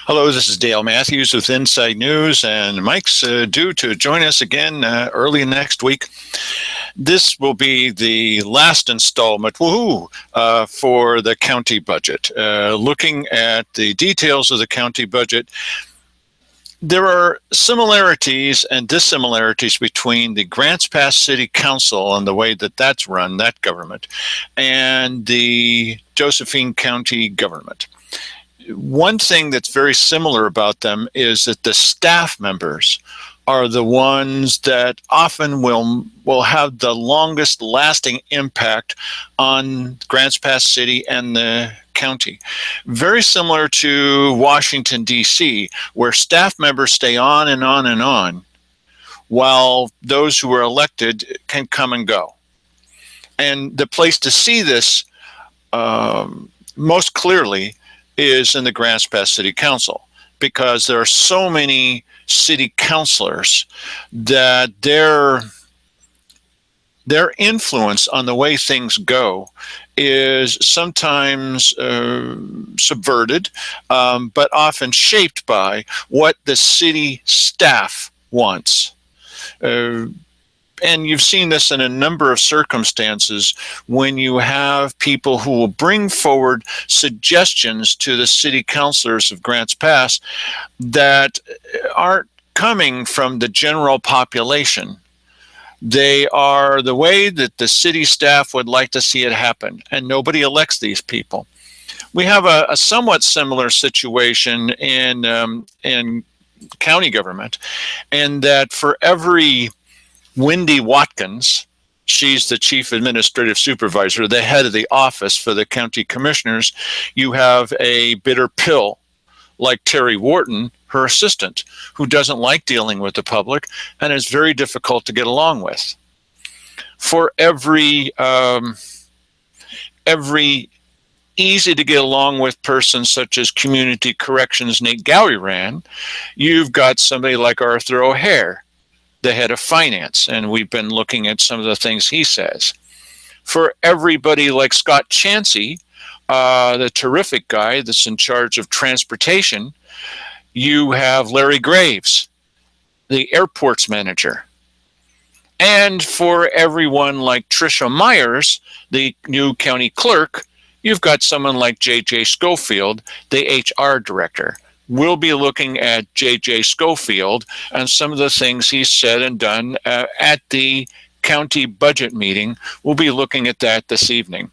Hello, this is Dale Matthews with Inside News, and Mike's due to join us again early next week. This will be the last installment, for the county budget. Looking at the details of the county budget, there are similarities and dissimilarities between the Grants Pass City Council and the way that that's run, that government, and the Josephine County government. One thing that's very similar about them is that the staff members are the ones that often will have the longest lasting impact on Grants Pass City and the county. Very similar to Washington, D.C., where staff members stay on and on and on, while those who are elected can come and go. And the place to see this most clearly is in the Grants Pass City Council, because there are so many city councilors that their influence on the way things go is sometimes subverted, but often shaped by what the city staff wants. And you've seen this in a number of circumstances when you have people who will bring forward suggestions to the city councilors of Grants Pass that aren't coming from the general population. They are the way that the city staff would like to see it happen, and nobody elects these people. We have a somewhat similar situation in county government, and that for every Wendy Watkins, she's the chief administrative supervisor, the head of the office for the county commissioners, you have a bitter pill like Terry Wharton, her assistant, who doesn't like dealing with the public and is very difficult to get along with. For every easy to get along with person such as Community Corrections Nate Gowrie, you've got somebody like Arthur O'Hare, the head of finance, and we've been looking at some of the things he says. For everybody like Scott Chansey, the terrific guy that's in charge of transportation, you have Larry Graves, the airports manager. And for everyone like Tricia Myers, the new county clerk, you've got someone like J.J. Schofield, the HR director. We'll be looking at J.J. Schofield and some of the things he's said and done at the county budget meeting. We'll be looking at that this evening.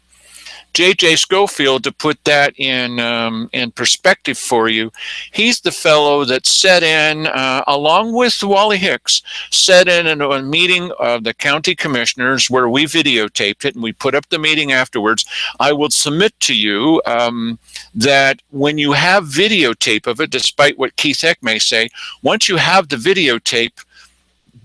J.J. Schofield, to put that in perspective for you, he's the fellow that set in, along with Wally Hicks, set in a meeting of the county commissioners where we videotaped it and we put up the meeting afterwards. I will submit to you that when you have videotape of it, despite what Keith Heck may say, once you have the videotape,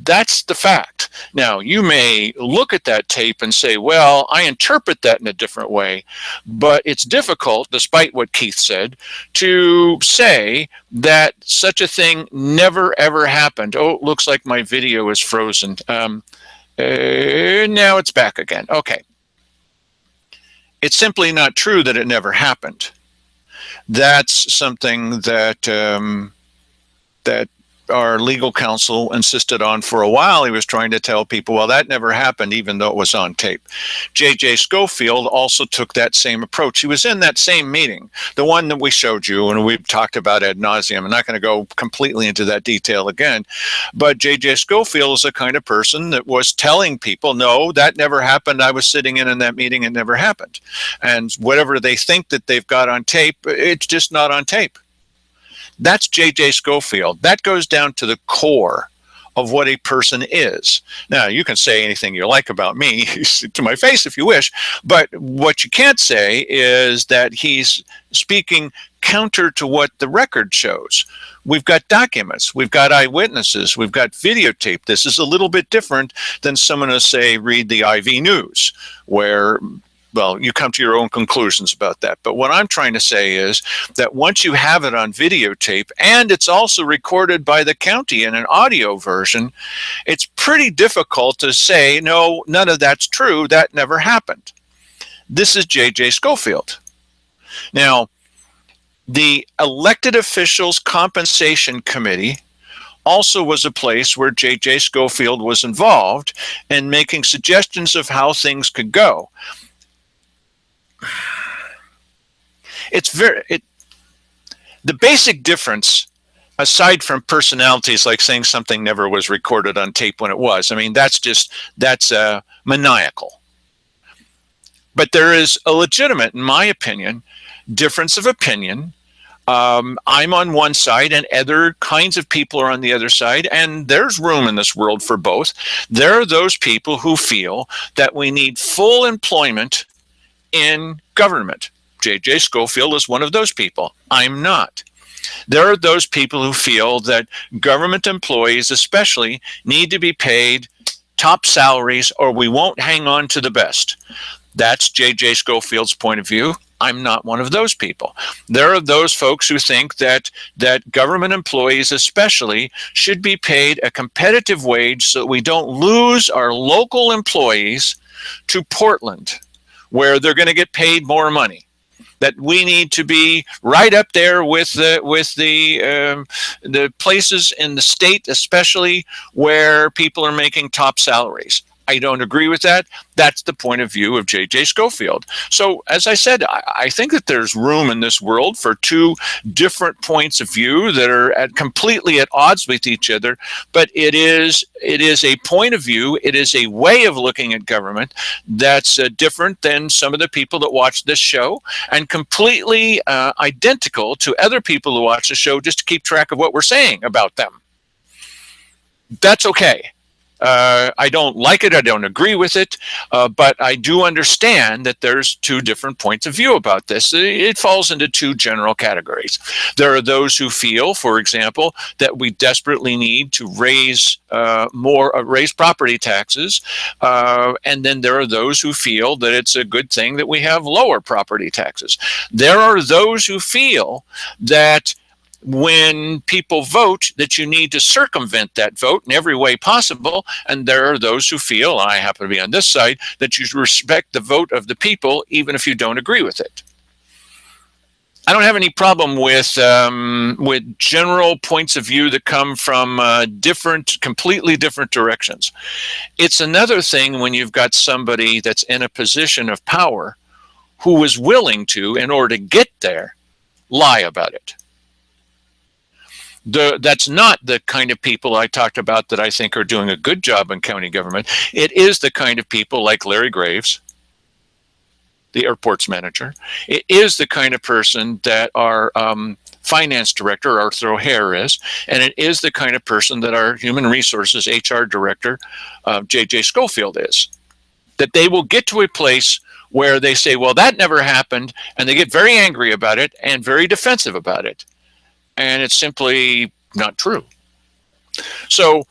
that's the fact. Now, you may look at that tape and say, well, I interpret that in a different way, but it's difficult, despite what Keith said, to say that such a thing never, ever happened. Oh, it looks like my video is frozen. Now it's back again. Okay. It's simply not true that it never happened. That's something that that our legal counsel insisted on for a while. He was trying to tell people, well, that never happened, even though it was on tape. J.J. Schofield also took that same approach. He was in that same meeting, the one that we showed you and we've talked about ad nauseum. I'm not going to go completely into that detail again, but J.J. Schofield is the kind of person that was telling people, no, that never happened. I was sitting in that meeting. It never happened. And whatever they think that they've got on tape, it's just not on tape. That's J.J. Schofield. That goes down to the core of what a person is. Now, you can say anything you like about me to my face if you wish, but what you can't say is that he's speaking counter to what the record shows. We've got documents, we've got eyewitnesses, we've got videotape. This is a little bit different than someone to say, read the IV News, where well, you come to your own conclusions about that. But what I'm trying to say is that once you have it on videotape and it's also recorded by the county in an audio version, it's pretty difficult to say, no, none of that's true. That never happened. This is J.J. Schofield. Now, The elected officials compensation committee also was a place where J.J. Schofield was involved in making suggestions of how things could go. The basic difference, aside from personalities like saying something never was recorded on tape when it was, I mean, that's maniacal. But there is a legitimate, in my opinion, difference of opinion. I'm on one side and other kinds of people are on the other side, and there's room in this world for both. There are those people who feel that we need full employment in government. J.J. Schofield is one of those people. I'm not. There are those people who feel that government employees especially need to be paid top salaries or we won't hang on to the best. That's J.J. Schofield's point of view. I'm not one of those people. There are those folks who think that government employees especially should be paid a competitive wage so that we don't lose our local employees to Portland, where they're going to get paid more money. That we need to be right up there with the places in the state, especially where people are making top salaries. I don't agree with that. That's the point of view of J.J. Schofield. So, as I said, I think that there's room in this world for two different points of view that are completely at odds with each other. But it is a point of view. It is a way of looking at government that's different than some of the people that watch this show, and completely identical to other people who watch the show just to keep track of what we're saying about them. That's okay. I don't like it. I don't agree with it. But I do understand that there's two different points of view about this. It falls into two general categories. There are those who feel, for example, that we desperately need to raise property taxes. And then there are those who feel that it's a good thing that we have lower property taxes. There are those who feel that when people vote, that you need to circumvent that vote in every way possible. And there are those who feel, and I happen to be on this side, that you respect the vote of the people, even if you don't agree with it. I don't have any problem with general points of view that come from completely different directions. It's another thing when you've got somebody that's in a position of power who is willing to, in order to get there, lie about it. That's not the kind of people I talked about that I think are doing a good job in county government. It is the kind of people like Larry Graves, the airports manager. It is the kind of person that our finance director, Arthur O'Hare, is. And it is the kind of person that our human resources HR director, J.J. Schofield, is. That they will get to a place where they say, well, that never happened. And they get very angry about it and very defensive about it. And it's simply not true. So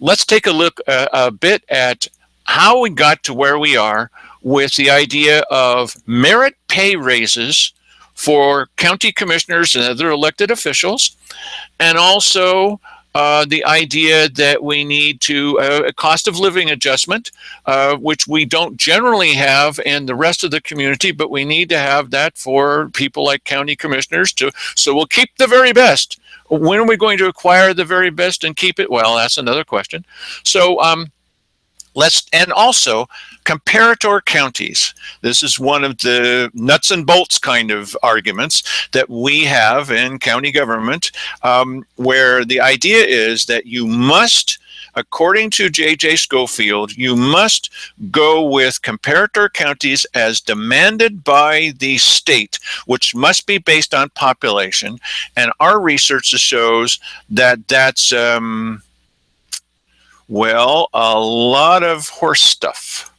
let's take a look a bit at how we got to where we are with the idea of merit pay raises for county commissioners and other elected officials, and also the idea that we need to a cost of living adjustment, which we don't generally have in the rest of the community, but we need to have that for people like county commissioners too. So we'll keep the very best. When are we going to acquire the very best and keep it? Well, that's another question. So and also comparator counties. This is one of the nuts and bolts kind of arguments that we have in county government, where the idea is that you must, according to J.J. Schofield, you must go with comparator counties as demanded by the state, which must be based on population. And our research shows that that's well, a lot of horse stuff.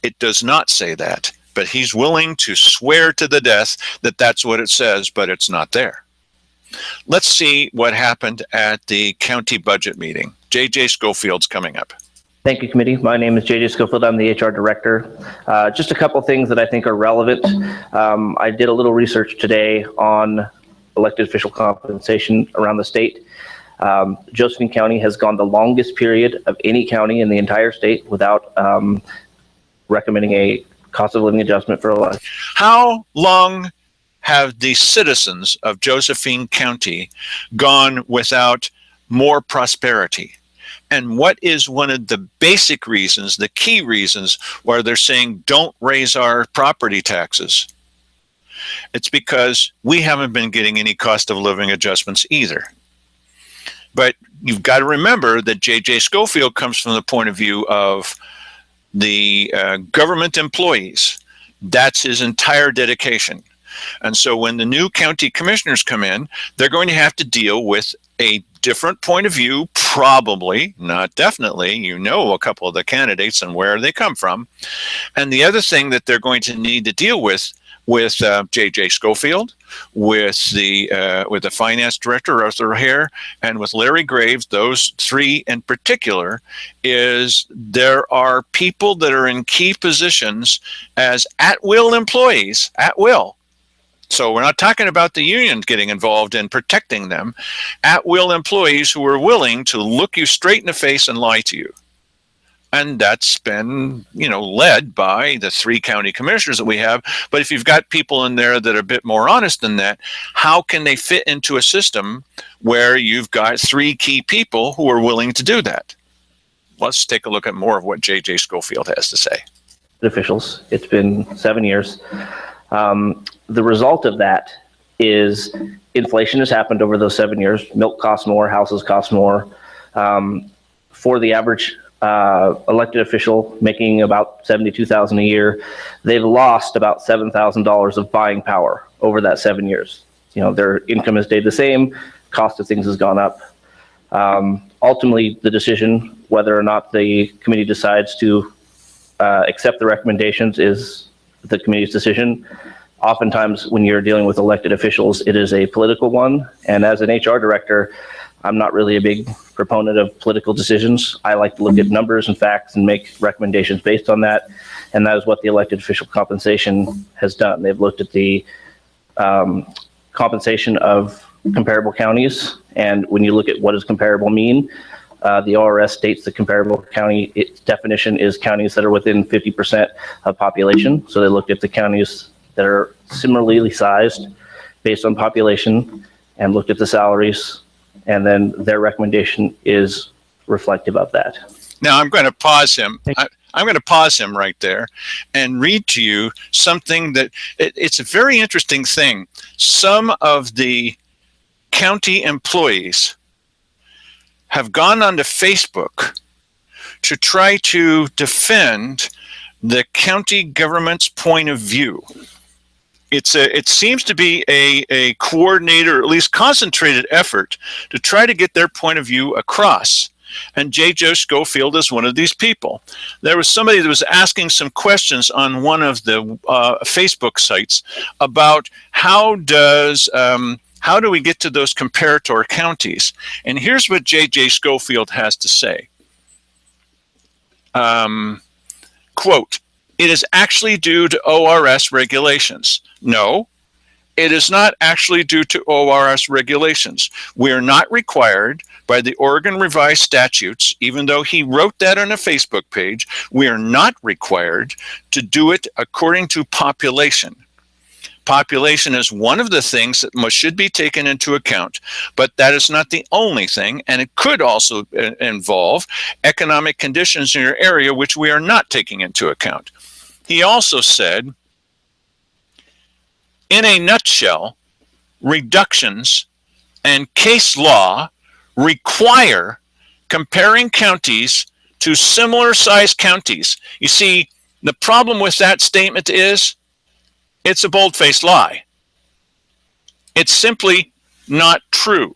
It does not say that, but he's willing to swear to the death that that's what it says, but it's not there. Let's see what happened at the county budget meeting. J.J. Schofield's coming up. Thank you, committee. My name is J.J. Schofield. I'm the HR director. Just a couple things that I think are relevant. I did a little research today on elected official compensation around the state. Josephine County has gone the longest period of any county in the entire state without recommending a cost of living adjustment for a life. How long have the citizens of Josephine County gone without more prosperity? And what is one of the basic reasons, the key reasons, why they're saying don't raise our property taxes? It's because we haven't been getting any cost of living adjustments either. But you've got to remember that J.J. Schofield comes from the point of view of the government employees. That's his entire dedication. And so when the new county commissioners come in, they're going to have to deal with a different point of view, probably, not definitely. You know a couple of the candidates and where they come from. And the other thing that they're going to need to deal with J.J. Schofield, with the finance director, Arthur Hare, and with Larry Graves, those three in particular, is there are people that are in key positions as at-will employees, at will. So we're not talking about the union getting involved in protecting them. At-will employees who are willing to look you straight in the face and lie to you. And that's been, led by the three county commissioners that we have. But if you've got people in there that are a bit more honest than that, how can they fit into a system where you've got three key people who are willing to do that? Let's take a look at more of what J.J. Schofield has to say. Officials, it's been 7 years. The result of that is inflation has happened over those 7 years. Milk costs more, houses cost more. For the average elected official making about $72,000 a year, they've lost about $7,000 of buying power over that 7 years. Their income has stayed the same, cost of things has gone up. Ultimately, the decision whether or not the committee decides to accept the recommendations is the committee's decision. Oftentimes, when you're dealing with elected officials, it is a political one. And as an HR director, I'm not really a big proponent of political decisions. I like to look at numbers and facts and make recommendations based on that. And that is what the elected official compensation has done. They've looked at the compensation of comparable counties. And when you look at what does comparable mean, the ORS states the comparable county, its definition is counties that are within 50% of population. So they looked at the counties that are similarly sized based on population and looked at the salaries, and then their recommendation is reflective of that. Now I'm going to pause him. I'm going to pause him right there and read to you something that it's a very interesting thing. Some of the county employees have gone onto Facebook to try to defend the county government's point of view. It seems to be a coordinated, or at least concentrated effort to try to get their point of view across. And J.J. Schofield is one of these people. There was somebody that was asking some questions on one of the Facebook sites about how do we get to those comparator counties? And here's what J.J. Schofield has to say. Quote, "It is actually due to ORS regulations." No, it is not actually due to ORS regulations. We are not required by the Oregon Revised Statutes, even though he wrote that on a Facebook page, we are not required to do it according to population. Population is one of the things that should be taken into account, but that is not the only thing, and it could also involve economic conditions in your area, which we are not taking into account. He also said, in a nutshell, reductions and case law require comparing counties to similar sized counties. You see, the problem with that statement is it's a bold-faced lie. It's simply not true.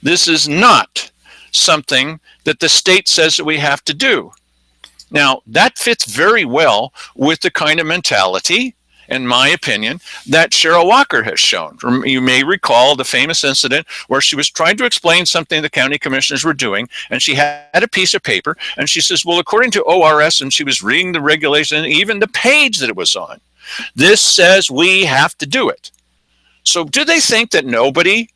This is not something that the state says that we have to do. Now, that fits very well with the kind of mentality, in my opinion, that Cheryl Walker has shown. You may recall the famous incident where she was trying to explain something the county commissioners were doing, and she had a piece of paper, and she says, well, according to ORS, and she was reading the regulation, even the page that it was on, this says we have to do it. So do they think that nobody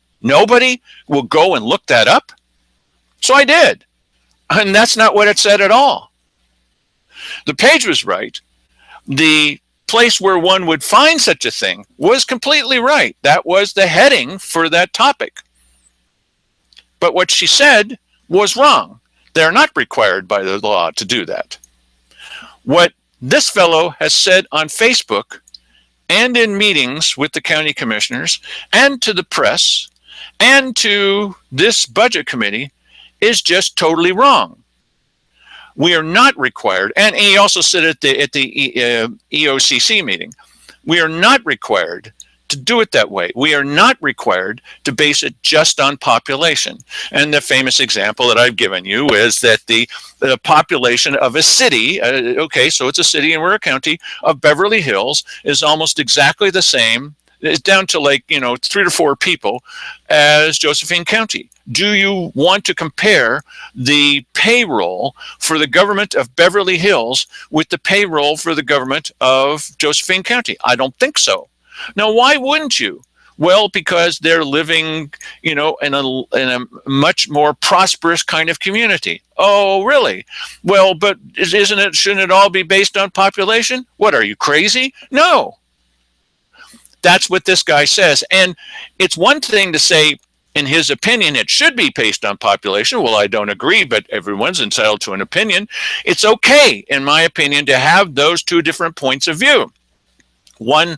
will go and look that up? So I did. And that's not what it said at all. The page was right. The place where one would find such a thing was completely right. That was the heading for that topic. But what she said was wrong. They're not required by the law to do that. What this fellow has said on Facebook and in meetings with the county commissioners and to the press and to this budget committee is just totally wrong. We are not required, and he also said at the EOCC meeting, we are not required to do it that way. We are not required to base it just on population. And the famous example that I've given you is that the population of a city, okay, so it's a city and we're a county, of Beverly Hills is almost exactly the same. It's down to 3 to 4 people as Josephine County. Do you want to compare the payroll for the government of Beverly Hills with the payroll for the government of Josephine County? I don't think so. Now, why wouldn't you? Well, because they're living, in a much more prosperous kind of community. Oh, really? Well, but shouldn't it all be based on population? What, are you crazy? No. That's what this guy says. And it's one thing to say, in his opinion, it should be based on population. Well, I don't agree, but everyone's entitled to an opinion. It's okay, in my opinion, to have those two different points of view. One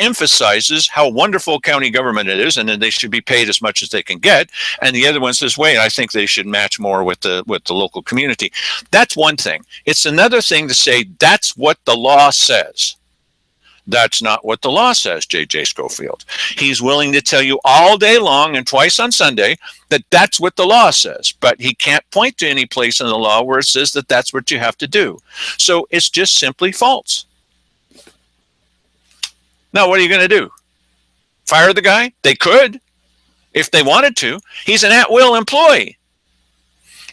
emphasizes how wonderful county government it is, and that they should be paid as much as they can get. And the other one says, wait, I think they should match more with the local community. That's one thing. It's another thing to say that's what the law says. That's not what the law says, J.J. Schofield. He's willing to tell you all day long and twice on Sunday that that's what the law says, but he can't point to any place in the law where it says that that's what you have to do. So it's just simply false. Now, what are you going to do? Fire the guy? They could, if they wanted to. He's an at-will employee.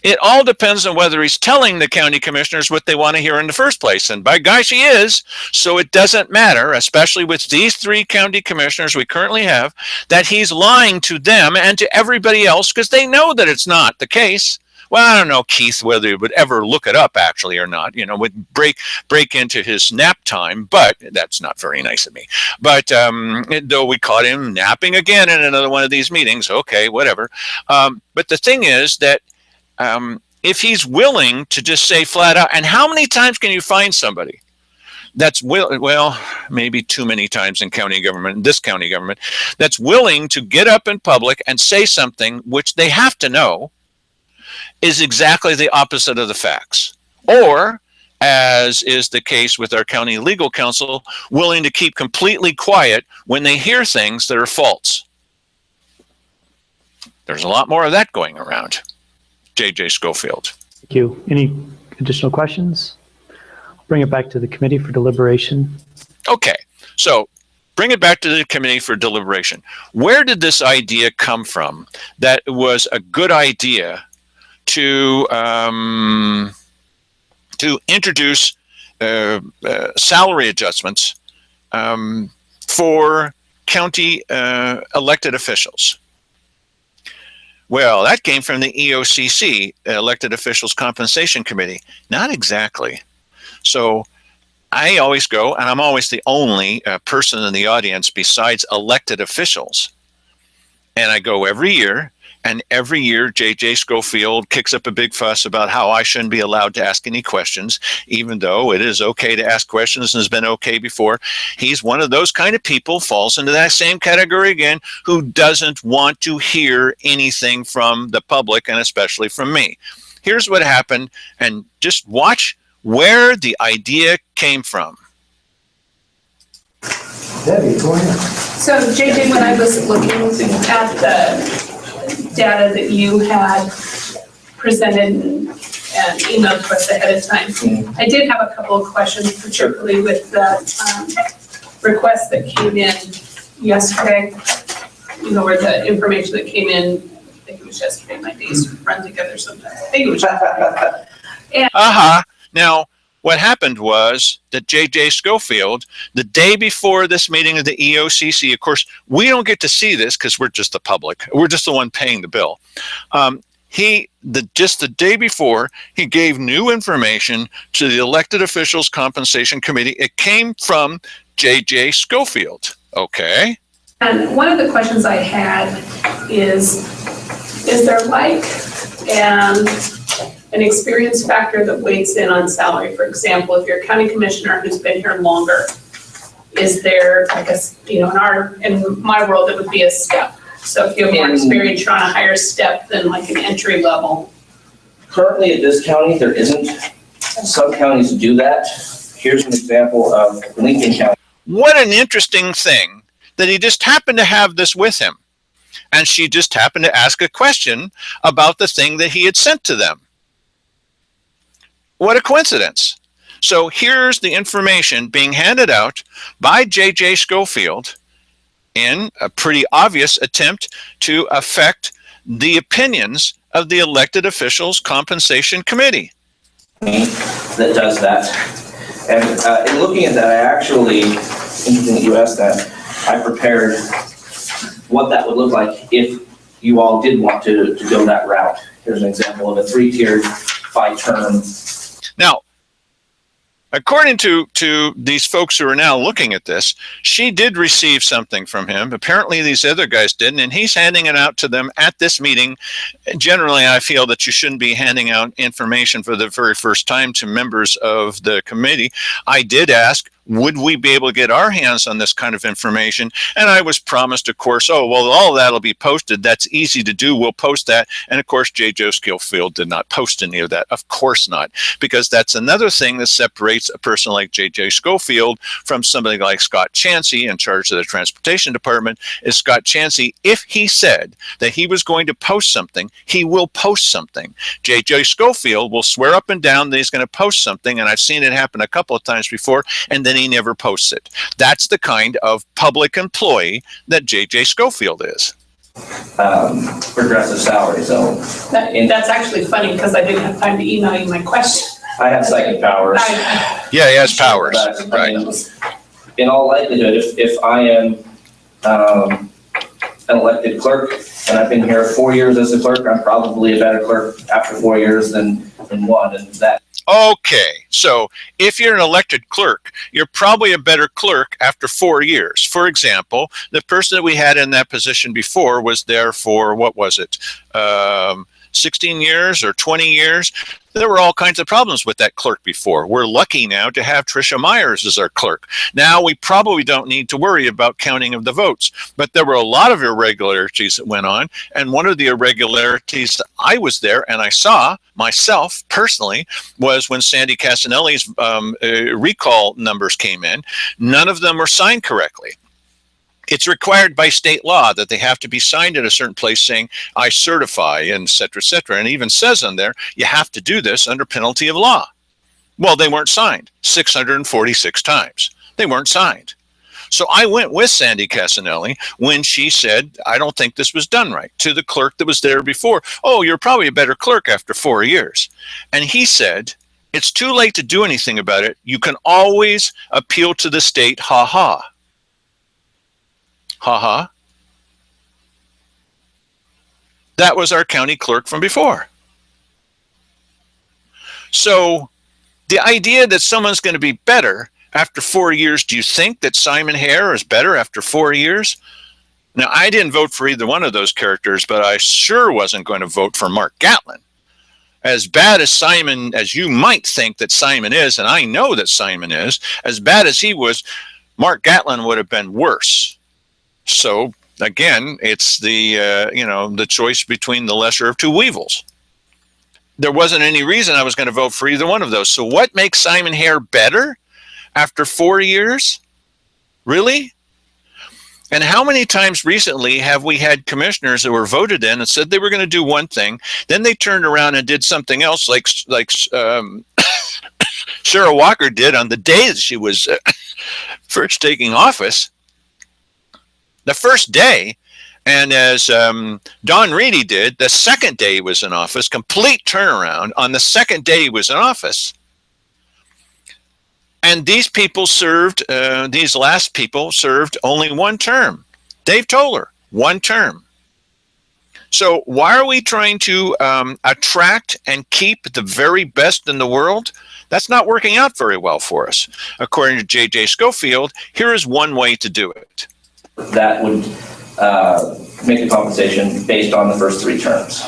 It all depends on whether he's telling the county commissioners what they want to hear in the first place. And by gosh, he is. So it doesn't matter, especially with these 3 county commissioners we currently have, that he's lying to them and to everybody else because they know that it's not the case. Well, I don't know, Keith, whether he would ever look it up actually or not, would break into his nap time, but that's not very nice of me. But though we caught him napping again in another one of these meetings, okay, whatever. But the thing is that if he's willing to just say flat out, and how many times can you find somebody that's well, maybe too many times in this county government, that's willing to get up in public and say something which they have to know is exactly the opposite of the facts, or, as is the case with our county legal counsel, willing to keep completely quiet when they hear things that are false. There's a lot more of that going around. J.J. Schofield. Thank you. Any additional questions? I'll bring it back to the committee for deliberation. Okay, so bring it back to the committee for deliberation. Where did this idea come from that was a good idea to introduce salary adjustments for county elected officials? Well, that came from the EOCC, Elected Officials Compensation Committee. Not exactly. So I always go, and I'm always the only person in the audience besides elected officials. And I go every year, and every year J.J. Schofield kicks up a big fuss about how I shouldn't be allowed to ask any questions, even though it is okay to ask questions and has been okay before. He's one of those kind of people, falls into that same category again, who doesn't want to hear anything from the public and especially from me. Here's what happened, and just watch where the idea came from. Debbie, go ahead. So JJ, when I was looking at the data that you had presented and emailed to us ahead of time, I did have a couple of questions, particularly with the request that came in yesterday, where the information that came in, I think it was yesterday, my days run together sometimes. I think it was yesterday. Now, what happened was that J.J. Schofield, the day before this meeting of the EOCC, of course, we don't get to see this because we're just the public. We're just the one paying the bill. Just the day before, he gave new information to the elected officials compensation committee. It came from J.J. Schofield. Okay. And one of the questions I had is there like an experience factor that weighs in on salary? For example, if you're a county commissioner who's been here longer, is there like a, in my world, it would be a step. So if you have more experience, you're on a higher step than like an entry level. Currently at this county, there isn't. Some counties do that. Here's an example of Lincoln County. What an interesting thing that he just happened to have this with him. And she just happened to ask a question about the thing that he had sent to them. What a coincidence. So here's the information being handed out by J.J. Schofield in a pretty obvious attempt to affect the opinions of the elected officials compensation committee. That does that. And in looking at that, I actually, interesting that you asked that, I prepared what that would look like if you all did want to go that route. Here's an example of a 3-tiered 5-term. Now, according to these folks who are now looking at this, she did receive something from him. Apparently these other guys didn't, and he's handing it out to them at this meeting. Generally, I feel that you shouldn't be handing out information for the very first time to members of the committee. I did ask, would we be able to get our hands on this kind of information? And I was promised, of course, oh, well, all of that will be posted. That's easy to do. We'll post that. And of course, J.J. Schofield did not post any of that. Of course not, because that's another thing that separates a person like J.J. Schofield from somebody like Scott Chansey in charge of the transportation department. Is Scott Chansey, if he said that he was going to post something, he will post something. J.J. Schofield will swear up and down that he's going to post something, and I've seen it happen a couple of times before, and then he never posts it. That's the kind of public employee that J.J. Schofield is. Progressive salary, so. That's actually funny because I didn't have time to email you my question. I have psychic powers. Yeah, he has powers. Right. In all likelihood, if I am an elected clerk and I've been here 4 years as a clerk, I'm probably a better clerk after 4 years than 1, and that. Okay, so if you're an elected clerk, you're probably a better clerk after 4 years. For example, the person that we had in that position before was there for, what was it, 16 years or 20 years? There were all kinds of problems with that clerk before. We're lucky now to have Tricia Myers as our clerk. Now we probably don't need to worry about counting of the votes, but there were a lot of irregularities that went on. And one of the irregularities that I was there and I saw myself personally was when Sandy Casanelli's recall numbers came in. None of them were signed correctly. It's required by state law that they have to be signed at a certain place saying, I certify, and et cetera, and it even says on there, you have to do this under penalty of law. Well, they weren't signed 646 times. They weren't signed. So I went with Sandy Casanelli when she said, I don't think this was done right, to the clerk that was there before. Oh, you're probably a better clerk after 4 years. And he said, it's too late to do anything about it. You can always appeal to the state, ha-ha. Ha-ha. That was our county clerk from before. So the idea that someone's going to be better after 4 years, do you think that Simon Hare is better after 4 years? Now, I didn't vote for either one of those characters, but I sure wasn't going to vote for Mark Gatlin. As bad as Simon, as you might think that Simon is, and I know that Simon is, as bad as he was, Mark Gatlin would have been worse. So again, it's the the choice between the lesser of two evils. There wasn't any reason I was going to vote for either one of those. So what makes Simon Hare better after 4 years? Really? And how many times recently have we had commissioners that were voted in and said they were going to do one thing, then they turned around and did something else, like Sarah Walker did on the day that she was first taking office. The first day, and as Don Reedy did, the second day he was in office, complete turnaround on the second day he was in office. And these people served, these last people served only one term. Dave Toller, one term. So why are we trying to attract and keep the very best in the world? That's not working out very well for us. According to J.J. Schofield, here is one way to do it. That would make the compensation based on the first 3 terms.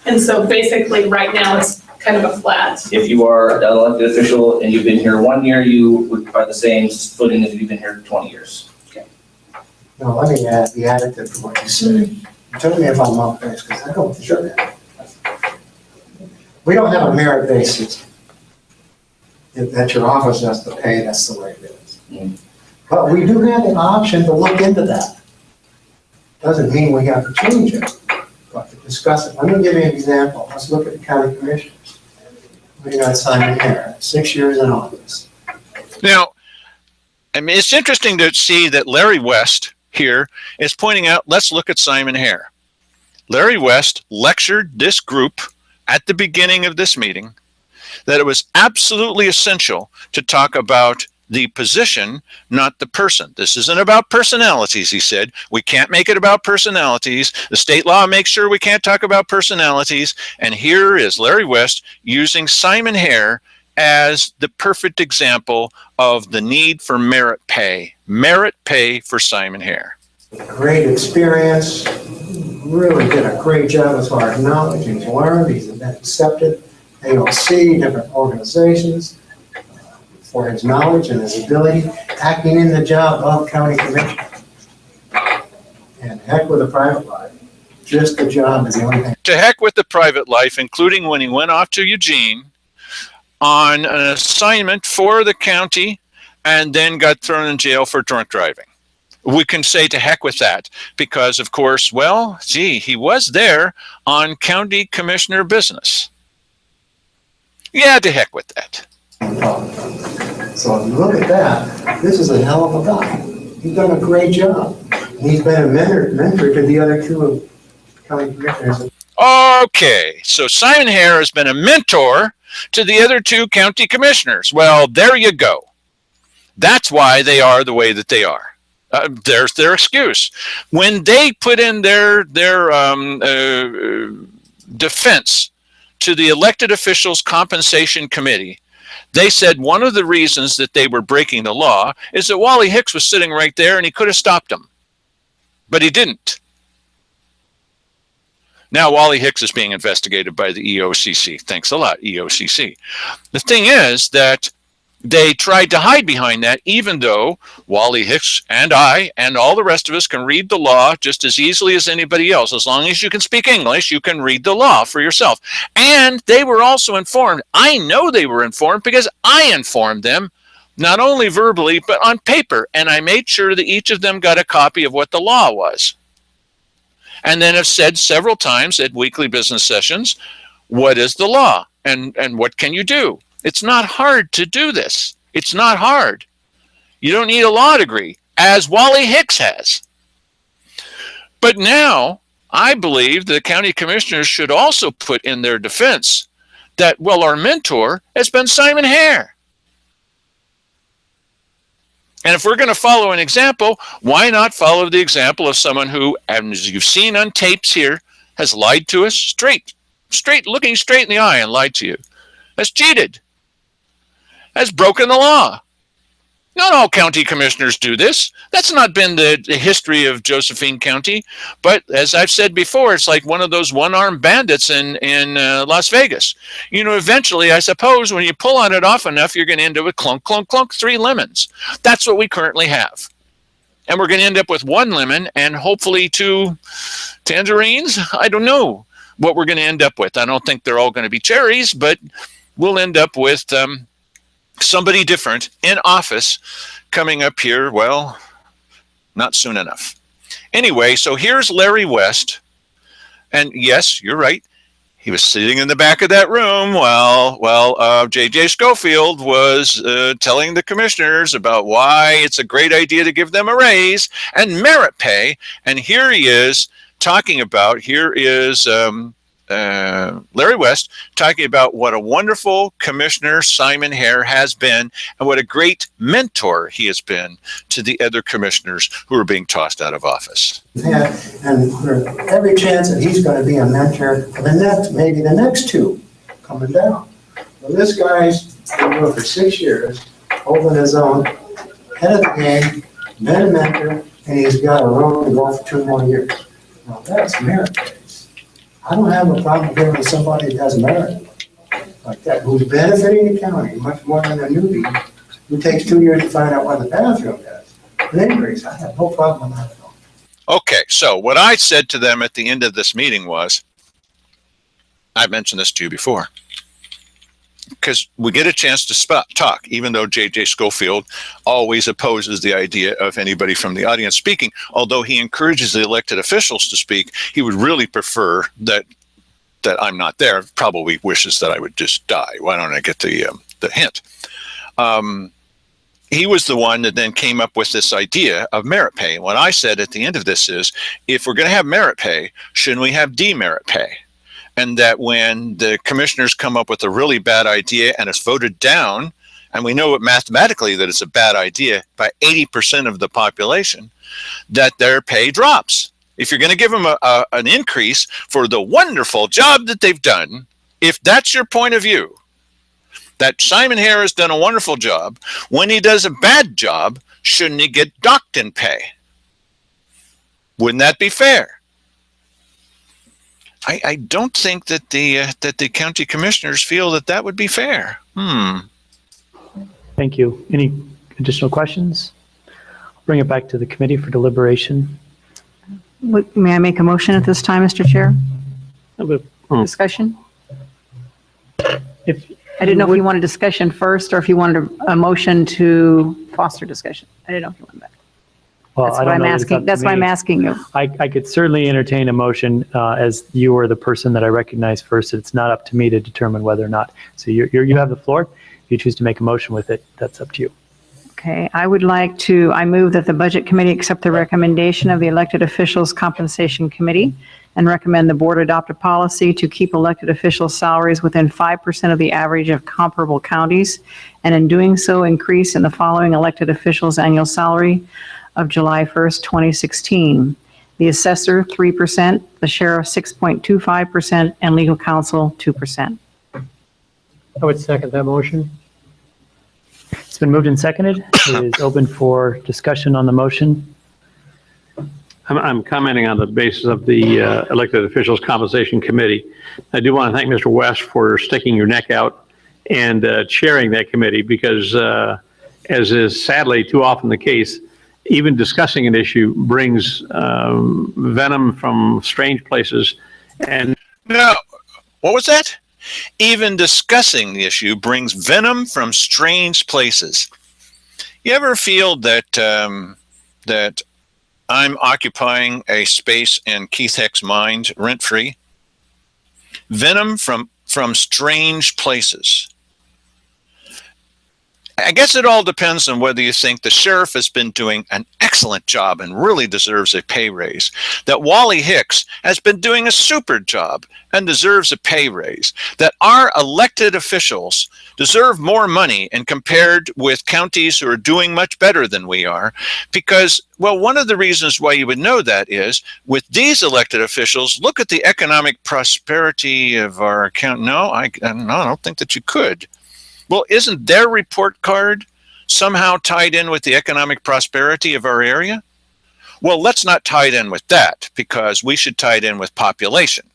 And so basically, right now, it's kind of a flat. If you are an elected official and you've been here 1 year, you are the same footing as if you've been here 20 years. No, let me add the additive to what you said. Tell me if I'm off base, because I don't sure that. We don't have a merit-based system. That your office has to pay, that's the way it is. Mm. But we do have an option to look into that. Doesn't mean we have to change it, but to discuss it. Let me give you an example. Let's look at the county commissioners. We got Simon Hare, 6 years in office. Now, I mean, it's interesting to see that Larry West here is pointing out, let's look at Simon Hare. Larry West lectured this group at the beginning of this meeting that it was absolutely essential to talk about the position, not the person. This isn't about personalities, he said. We can't make it about personalities. The state law makes sure we can't talk about personalities. And here is Larry West using Simon Hare as the perfect example of the need for merit pay for Simon Hare. Great experience, really did a great job as far as knowledge. He's learned, he's been accepted, AOC, different organizations, for his knowledge and his ability, acting in the job of county commissioner. And heck with the private life, just the job is the only thing. To heck with the private life, including when he went off to Eugene on an assignment for the county and then got thrown in jail for drunk driving. We can say to heck with that because, of course, well, gee, he was there on county commissioner business. Yeah, to heck with that. So if you look at that, this is a hell of a guy. He's done a great job. He's been a mentor to the other 2 county commissioners. Okay, so Simon Hare has been a mentor to the other 2 county commissioners. Well, there you go. That's why they are the way that they are. There's their excuse. When they put in their defense to the elected officials compensation committee, they said one of the reasons that they were breaking the law is that Wally Hicks was sitting right there and he could have stopped them, but he didn't. Now Wally Hicks is being investigated by the EOCC. Thanks a lot, EOCC. The thing is that they tried to hide behind that, even though Wally Hicks and I and all the rest of us can read the law just as easily as anybody else. As long as you can speak English, you can read the law for yourself. And they were also informed. I know they were informed because I informed them, not only verbally, but on paper. And I made sure that each of them got a copy of what the law was. And then have said several times at weekly business sessions, what is the law and what can you do? It's not hard to do this. It's not hard. You don't need a law degree, as Wally Hicks has. But now, I believe the county commissioners should also put in their defense that, well, our mentor has been Simon Hare. And if we're going to follow an example, why not follow the example of someone who, as you've seen on tapes here, has lied to us straight, looking straight in the eye and lied to you, has cheated, has broken the law. Not all county commissioners do this. That's not been the history of Josephine County. But as I've said before, it's like one of those one-armed bandits in Las Vegas. You know, eventually, I suppose, when you pull on it off enough, you're going to end up with clunk, clunk, clunk, 3 lemons. That's what we currently have. And we're going to end up with 1 lemon and hopefully 2 tangerines. I don't know what we're going to end up with. I don't think they're all going to be cherries, but we'll end up with somebody different in office coming up here, well, not soon enough. Anyway, so here's Larry West. And yes, you're right. He was sitting in the back of that room while J.J. Schofield was telling the commissioners about why it's a great idea to give them a raise and merit pay. And here he is talking about, here is Larry West talking about what a wonderful commissioner Simon Hare has been and what a great mentor he has been to the other commissioners who are being tossed out of office. Yeah, and there's every chance that he's going to be a mentor for maybe the next two coming down. Well, this guy's been doing it for 6 years, holding his own, head of the game, been a mentor, and he's got a road to go for 2 more years. Now, that's merit based. I don't have a problem giving somebody that has merit like that, who's benefiting the county much more than a newbie who takes 2 years to find out what the bathroom is. An increase, I have no problem with that at all. Okay, so what I said to them at the end of this meeting was, I mentioned this to you before, because we get a chance to talk, even though J.J. Schofield always opposes the idea of anybody from the audience speaking. Although he encourages the elected officials to speak, he would really prefer that I'm not there. Probably wishes that I would just die. Why don't I get the hint? He was the one that then came up with this idea of merit pay. And what I said at the end of this is, if we're going to have merit pay, shouldn't we have demerit pay? And that when the commissioners come up with a really bad idea and it's voted down, and we know it mathematically that it's a bad idea by 80% of the population, that their pay drops. If you're going to give them an increase for the wonderful job that they've done, if that's your point of view, that Simon Hare has done a wonderful job, when he does a bad job, shouldn't he get docked in pay? Wouldn't that be fair? I don't think that the county commissioners feel that would be fair. Thank you. Any additional questions? I'll bring it back to the committee for deliberation. May I make a motion at this time, Mr. Chair? Discussion? If I didn't know if you wanted discussion first or if you wanted a motion to foster discussion. I didn't know if you wanted that. Well, That's I what don't I'm know that it's asking. up to That's why I'm me. asking you. I could certainly entertain a motion as you are the person that I recognize first. It's not up to me to determine whether or not. So you have the floor. If you choose to make a motion with it, that's up to you. Okay, I move that the Budget Committee accept the recommendation of the Elected Officials Compensation Committee and recommend the board adopt a policy to keep elected officials' salaries within 5% of the average of comparable counties, and in doing so, increase in the following elected officials' annual salary of July 1st, 2016. The assessor, 3%, the sheriff, 6.25%, and legal counsel, 2%. I would second that motion. It's been moved and seconded. It is open for discussion on the motion. I'm commenting on the basis of the Elected Officials Compensation Committee. I do want to thank Mr. West for sticking your neck out and chairing that committee because, as is sadly too often the case, even discussing an issue brings venom from strange places. And No, what was that? Even discussing the issue brings venom from strange places. You ever feel that that I'm occupying a space in Keith Heck's mind rent-free? Venom from strange places. I guess it all depends on whether you think the sheriff has been doing an excellent job and really deserves a pay raise, that Wally Hicks has been doing a super job and deserves a pay raise, that our elected officials deserve more money and compared with counties who are doing much better than we are, because, well, one of the reasons why you would know that is with these elected officials, look at the economic prosperity of our county. No, I don't think that you could. Well, isn't their report card somehow tied in with the economic prosperity of our area? Well, let's not tie it in with that because we should tie it in with population.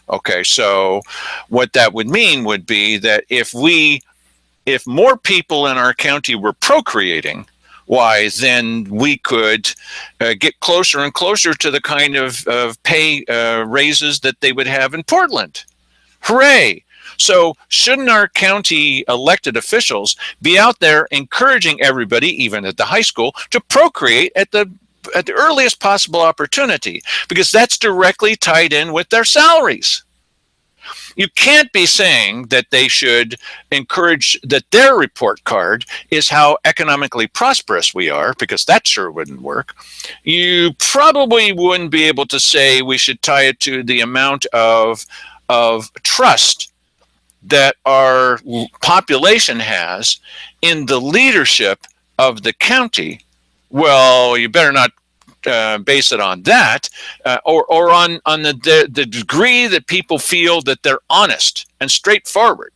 Okay, so what that would mean would be that if more people in our county were procreating, why, then we could get closer and closer to the kind of pay raises that they would have in Portland. Hooray! So shouldn't our county elected officials be out there encouraging everybody, even at the high school, to procreate at the earliest possible opportunity? Because that's directly tied in with their salaries. You can't be saying that they should encourage that their report card is how economically prosperous we are, because that sure wouldn't work. You probably wouldn't be able to say we should tie it to the amount of of trust that our population has in the leadership of the county, well, you better not base it on that, or on the degree that people feel that they're honest and straightforward.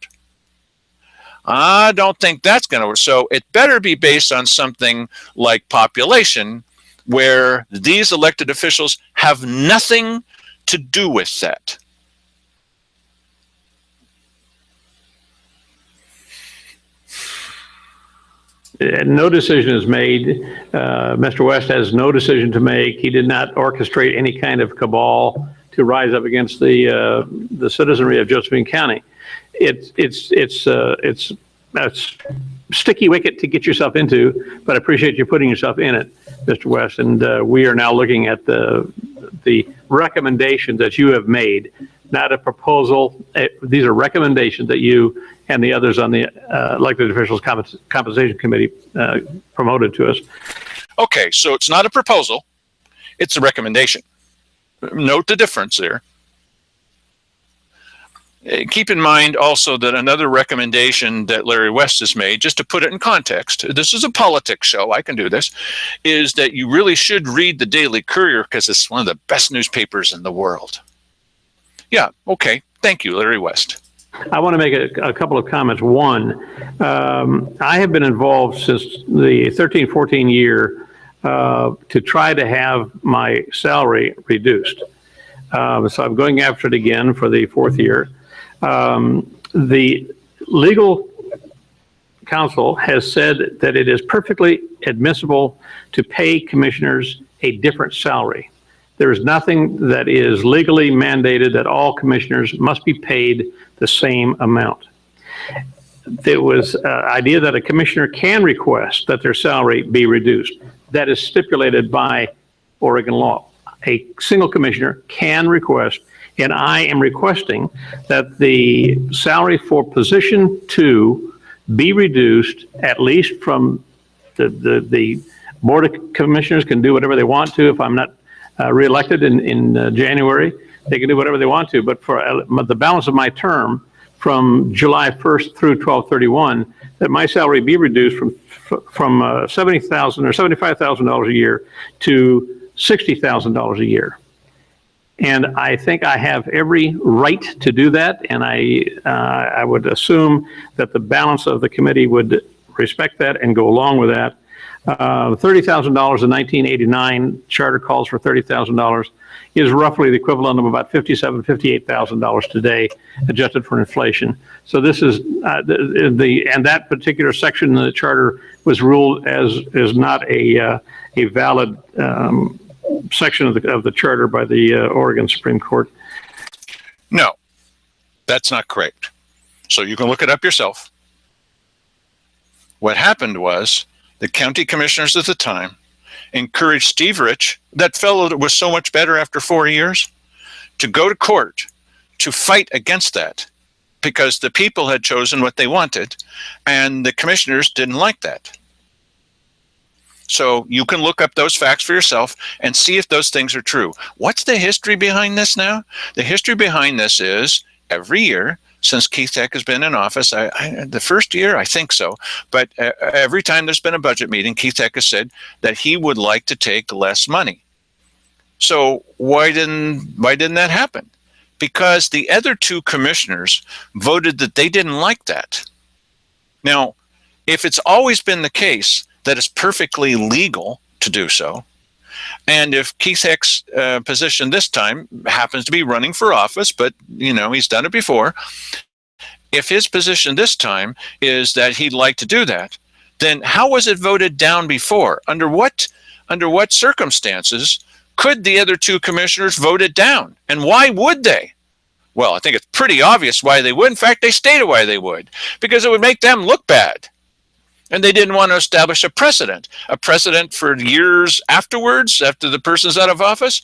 I don't think that's going to work. So it better be based on something like population, where these elected officials have nothing to do with that. No decision is made. Mr. West has no decision to make. He did not orchestrate any kind of cabal to rise up against the citizenry of Josephine County. It's a sticky wicket to get yourself into, but I appreciate you putting yourself in it, Mr. West. And we are now looking at the recommendations that you have made, not a proposal. These are recommendations that you and the others on the elected officials compensation committee promoted to us. Okay, so it's not a proposal, it's a recommendation. Note the difference there. Keep in mind also that another recommendation that Larry West has made, just to put it in context, this is a politics show, I can do this, is that you really should read the Daily Courier because it's one of the best newspapers in the world. Yeah, okay. Thank you, Larry West. I want to make a couple of comments. One, I have been involved since the 13-14 year to try to have my salary reduced. So I'm going after it again for the fourth year. The legal counsel has said that it is perfectly admissible to pay commissioners a different salary. There is nothing that is legally mandated that all commissioners must be paid the same amount. There was an idea that a commissioner can request that their salary be reduced. That is stipulated by Oregon law. A single commissioner can request, and I am requesting that the salary for position 2 be reduced, at least from the Board of Commissioners can do whatever they want to. If I'm not reelected in January, they can do whatever they want to. But for the balance of my term, from July 1st through 12/31, that my salary be reduced from $70,000 or $75,000 a year to $60,000 a year. And I think I have every right to do that, and I would assume that the balance of the committee would respect that and go along with that. $30,000 in 1989, charter calls for $30,000, is roughly the equivalent of about $57,000, $58,000 today, adjusted for inflation. So this is and that particular section in the charter was ruled as is not a valid section of the charter by the Oregon Supreme Court. No, that's not correct. So you can look it up yourself. What happened was the county commissioners at the time encouraged Steve Rich, that fellow that was so much better after 4 years, to go to court to fight against that because the people had chosen what they wanted and the commissioners didn't like that. So you can look up those facts for yourself and see if those things are true. What's the history behind this now? The history behind this is every year since Keith Heck has been in office, the first year, I think so, but every time there's been a budget meeting, Keith Heck has said that he would like to take less money. So why didn't that happen? Because the other two commissioners voted that they didn't like that. Now, if it's always been the case that it's perfectly legal to do so, and if Keith Heck's position this time happens to be running for office, but he's done it before, if his position this time is that he'd like to do that, then how was it voted down before? Under what circumstances could the other two commissioners vote it down? And why would they? Well, I think it's pretty obvious why they would. In fact, they stated why they would, because it would make them look bad. And they didn't want to establish a precedent for years afterwards, after the person's out of office.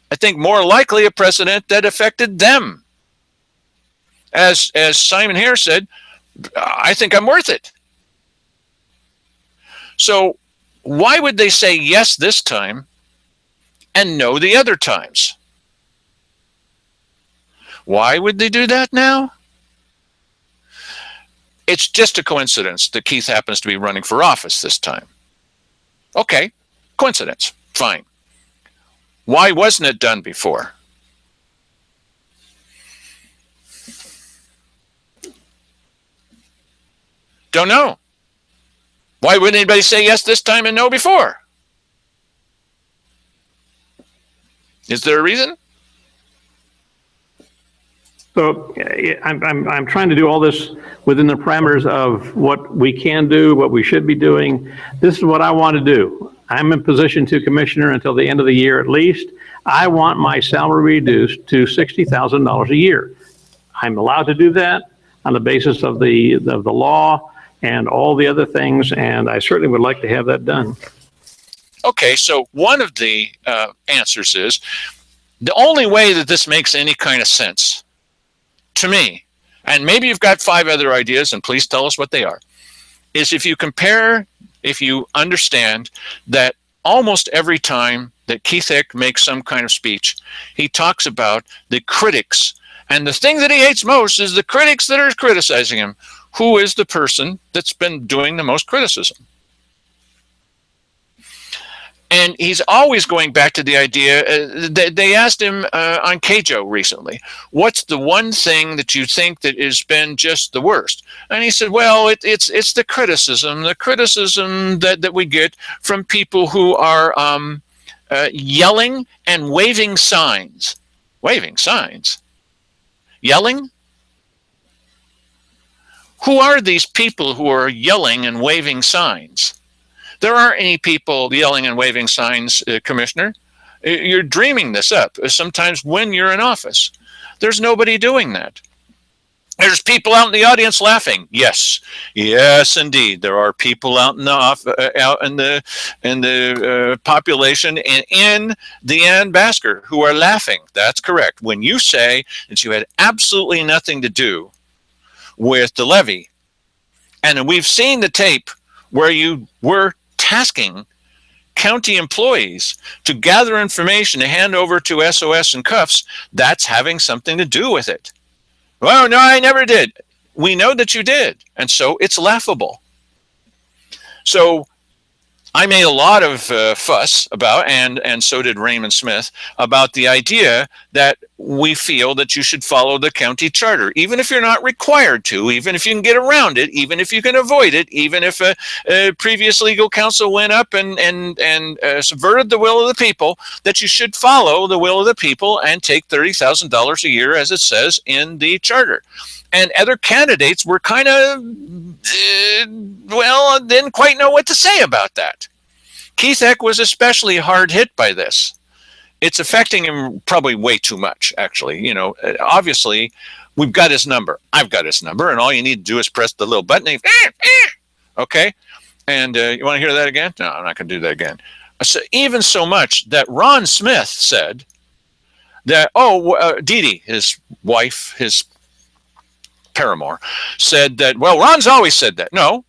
I think more likely a precedent that affected them. As Simon Hare said, I think I'm worth it. So why would they say yes this time and no the other times? Why would they do that now? It's just a coincidence that Keith happens to be running for office this time. Okay, coincidence, fine. Why wasn't it done before? Don't know. Why wouldn't anybody say yes this time and no before? Is there a reason? So I'm trying to do all this within the parameters of what we can do, what we should be doing. This is what I want to do. I'm in position to commissioner until the end of the year at least. I want my salary reduced to $60,000 a year. I'm allowed to do that on the basis of the law and all the other things, and I certainly would like to have that done. Okay, so one of the answers is the only way that this makes any kind of sense to me, and maybe you've got 5 other ideas, and please tell us what they are, is if you understand that almost every time that Keith Hick makes some kind of speech, he talks about the critics, and the thing that he hates most is the critics that are criticizing him. Who is the person that's been doing the most criticism? And he's always going back to the idea, they asked him on KJO recently, what's the one thing that you think that has been just the worst? And he said, well, it's the criticism that we get from people who are yelling and waving signs. Waving signs? Yelling? Who are these people who are yelling and waving signs? There aren't any people yelling and waving signs, Commissioner. You're dreaming this up. Sometimes when you're in office, there's nobody doing that. There's people out in the audience laughing. Yes, indeed, there are people out in the population and in the Ann Basker who are laughing. That's correct. When you say that you had absolutely nothing to do with the levy, and we've seen the tape where you were tasking county employees to gather information to hand over to SOS and Cuffs, that's having something to do with it. Well, no, I never did. We know that you did, and so it's laughable. So I made a lot of fuss about, and so did Raymond Smith, about the idea that we feel that you should follow the county charter, even if you're not required to, even if you can get around it, even if you can avoid it, even if a previous legal counsel went up and subverted the will of the people, that you should follow the will of the people and take $30,000 a year, as it says in the charter. And other candidates were kind of, didn't quite know what to say about that. Keith Hick was especially hard hit by this. It's affecting him probably way too much, actually. You know, obviously, we've got his number. I've got his number, and all you need to do is press the little button. Okay? And you want to hear that again? No, I'm not going to do that again. So, even so much that Ron Smith said that, Dee Dee, his wife, his paramour, said that, well, Ron's always said that. No,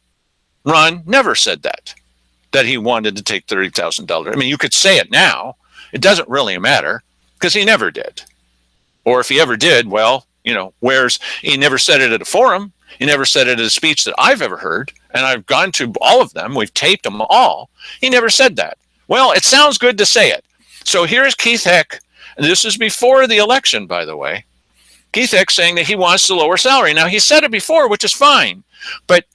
Ron never said that he wanted to take $30,000. I mean, you could say it now. It doesn't really matter because he never did. Or if he ever did, well, you know, he never said it at a forum. He never said it at a speech that I've ever heard. And I've gone to all of them. We've taped them all. He never said that. Well, it sounds good to say it. So here's Keith Hick. And this is before the election, by the way. Keith Hick saying that he wants to lower salary. Now, he said it before, which is fine, but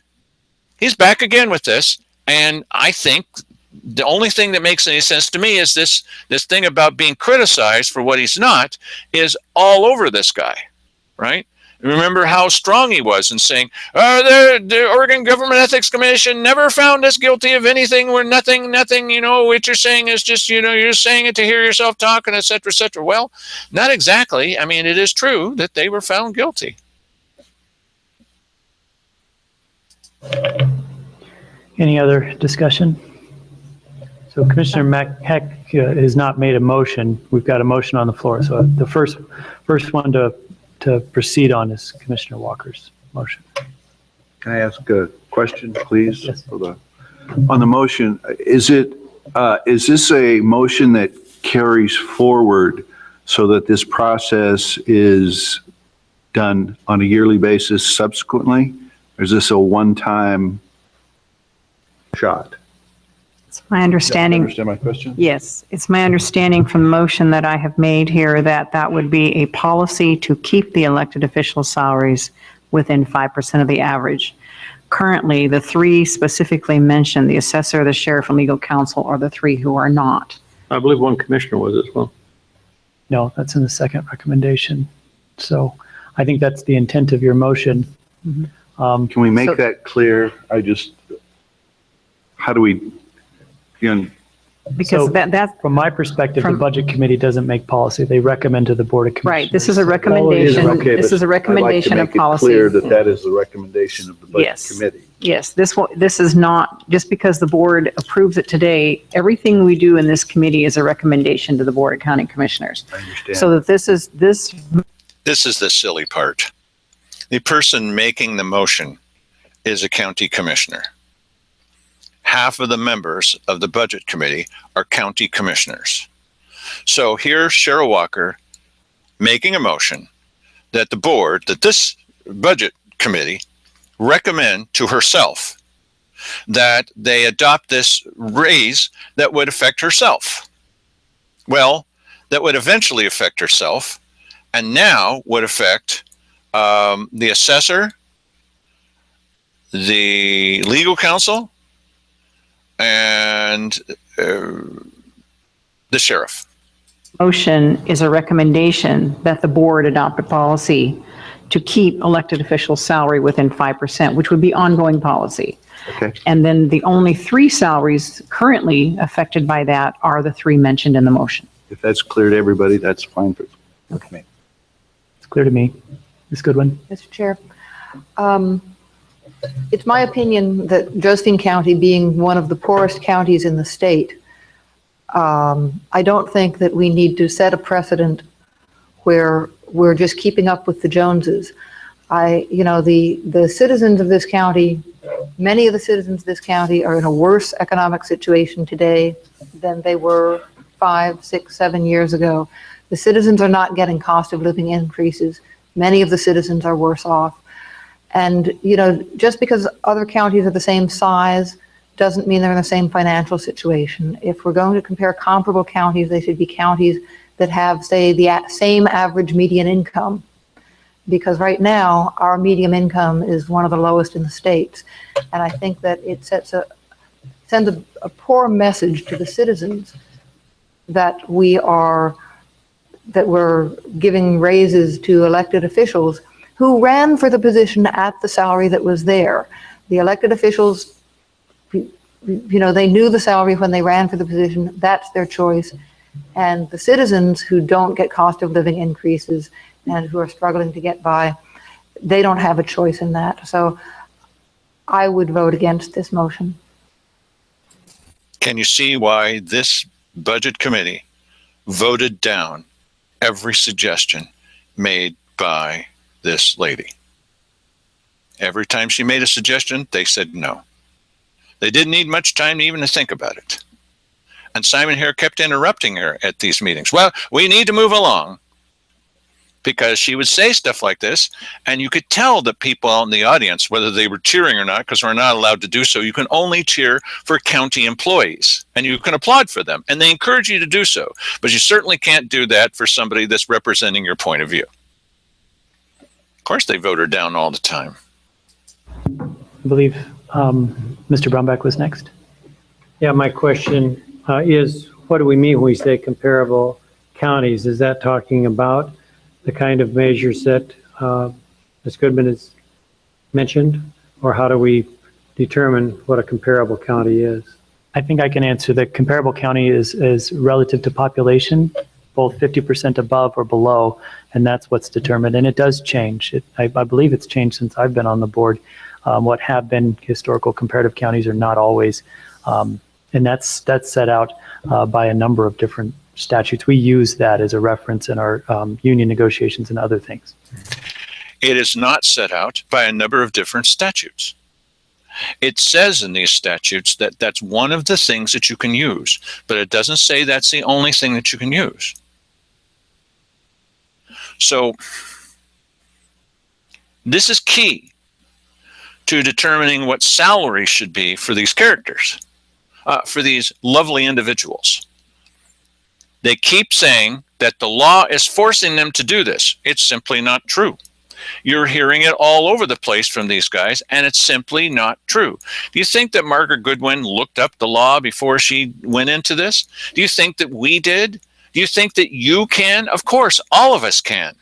he's back again with this. And I think the only thing that makes any sense to me is this thing about being criticized for what he's not is all over this guy, right? Remember how strong he was in saying, the Oregon Government Ethics Commission never found us guilty of anything. We're nothing, you know, what you're saying is just, you know, you're saying it to hear yourself talk and et cetera, et cetera. Well, not exactly. I mean, it is true that they were found guilty. Any other discussion? So Commissioner Heck has not made a motion. We've got a motion on the floor. So the first one to proceed on is Commissioner Walker's motion. Can I ask a question, please? Yes. On the motion, is this a motion that carries forward so that this process is done on a yearly basis subsequently? Or is this a one-time shot? It's my understanding. Understand my question? Yes, it's my understanding from the motion that I have made here that that would be a policy to keep the elected official salaries within 5% of the average. Currently, the three specifically mentioned, the assessor, the sheriff, and legal counsel, are the three who are not. I believe one commissioner was as well. No, that's in the second recommendation. So I think that's the intent of your motion. Can we make So- that clear? How do we, Because So- that, From my perspective, the From- Budget Committee doesn't make policy. They recommend to the Board of Commissioners. right, this is a recommendation, okay, this but is a recommendation of I'd like to make it policy. clear that that is the recommendation of the Budget Yes. Committee. Yes, this is not, just because the board approves it today, everything we do in this committee is a recommendation to the Board of County Commissioners. I understand. So that this is This is the silly part. The person making the motion is a county commissioner. Half of the members of the budget committee are county commissioners. So here's Cheryl Walker making a motion that this budget committee recommend to herself that they adopt this raise that would affect herself. Well, that would eventually affect herself, and now would affect the assessor, the legal counsel, and the sheriff. motion is a recommendation that the board adopt a policy to keep elected officials' salary within 5%, which would be ongoing policy. Okay. And then the only three salaries currently affected by that are the three mentioned in the motion. If that's clear to everybody, that's fine. Okay. It's clear to me. Ms. Goodwin? Mr. Chair, it's my opinion that Josephine County, being one of the poorest counties in the state, I don't think that we need to set a precedent where we're just keeping up with the Joneses. The citizens of this county, many of the citizens of this county are in a worse economic situation today than they were 5, 6, 7 years ago. The citizens are not getting cost of living increases. Many of the citizens are worse off. And, just because other counties are the same size doesn't mean they're in the same financial situation. If we're going to compare comparable counties, they should be counties that have, say, the same average median income. Because right now, our median income is one of the lowest in the states. And I think that it sends a poor message to the citizens that we're giving raises to elected officials who ran for the position at the salary that was there. The elected officials, they knew the salary when they ran for the position. That's their choice. And the citizens who don't get cost of living increases and who are struggling to get by, they don't have a choice in that. So I would vote against this motion. Can you see why this budget committee voted down every suggestion made by this lady? Every time she made a suggestion, they said no. They didn't need much time even to think about it. And Simon here kept interrupting her at these meetings. Well, we need to move along, because she would say stuff like this, and you could tell the people out in the audience, whether they were cheering or not, because we're not allowed to do so. You can only cheer for county employees, and you can applaud for them, and they encourage you to do so. But you certainly can't do that for somebody that's representing your point of view. Of course, they vote her down all the time. I believe Mr. Brownback was next. Yeah, my question is, what do we mean when we say comparable counties? Is that talking about the kind of measures that Ms. Goodman has mentioned? Or how do we determine what a comparable county is? I think I can answer that. Comparable county is relative to population, both 50% above or below, and that's what's determined. And it does change. I believe it's changed since I've been on the board. What have been historical comparative counties are not always, and that's set out by a number of different statutes. We use that as a reference in our union negotiations and other things. It is not set out by a number of different statutes. It says in these statutes that that's one of the things that you can use, but it doesn't say that's the only thing that you can use. So This is key to determining what salary should be for these characters, for these lovely individuals. They keep saying that the law is forcing them to do this. It's simply not true. You're hearing it all over the place from these guys, and it's simply not true. Do you think that Margaret Goodwin looked up the law before she went into this? Do you think that we did? Do you think that you can? Of course, all of us can.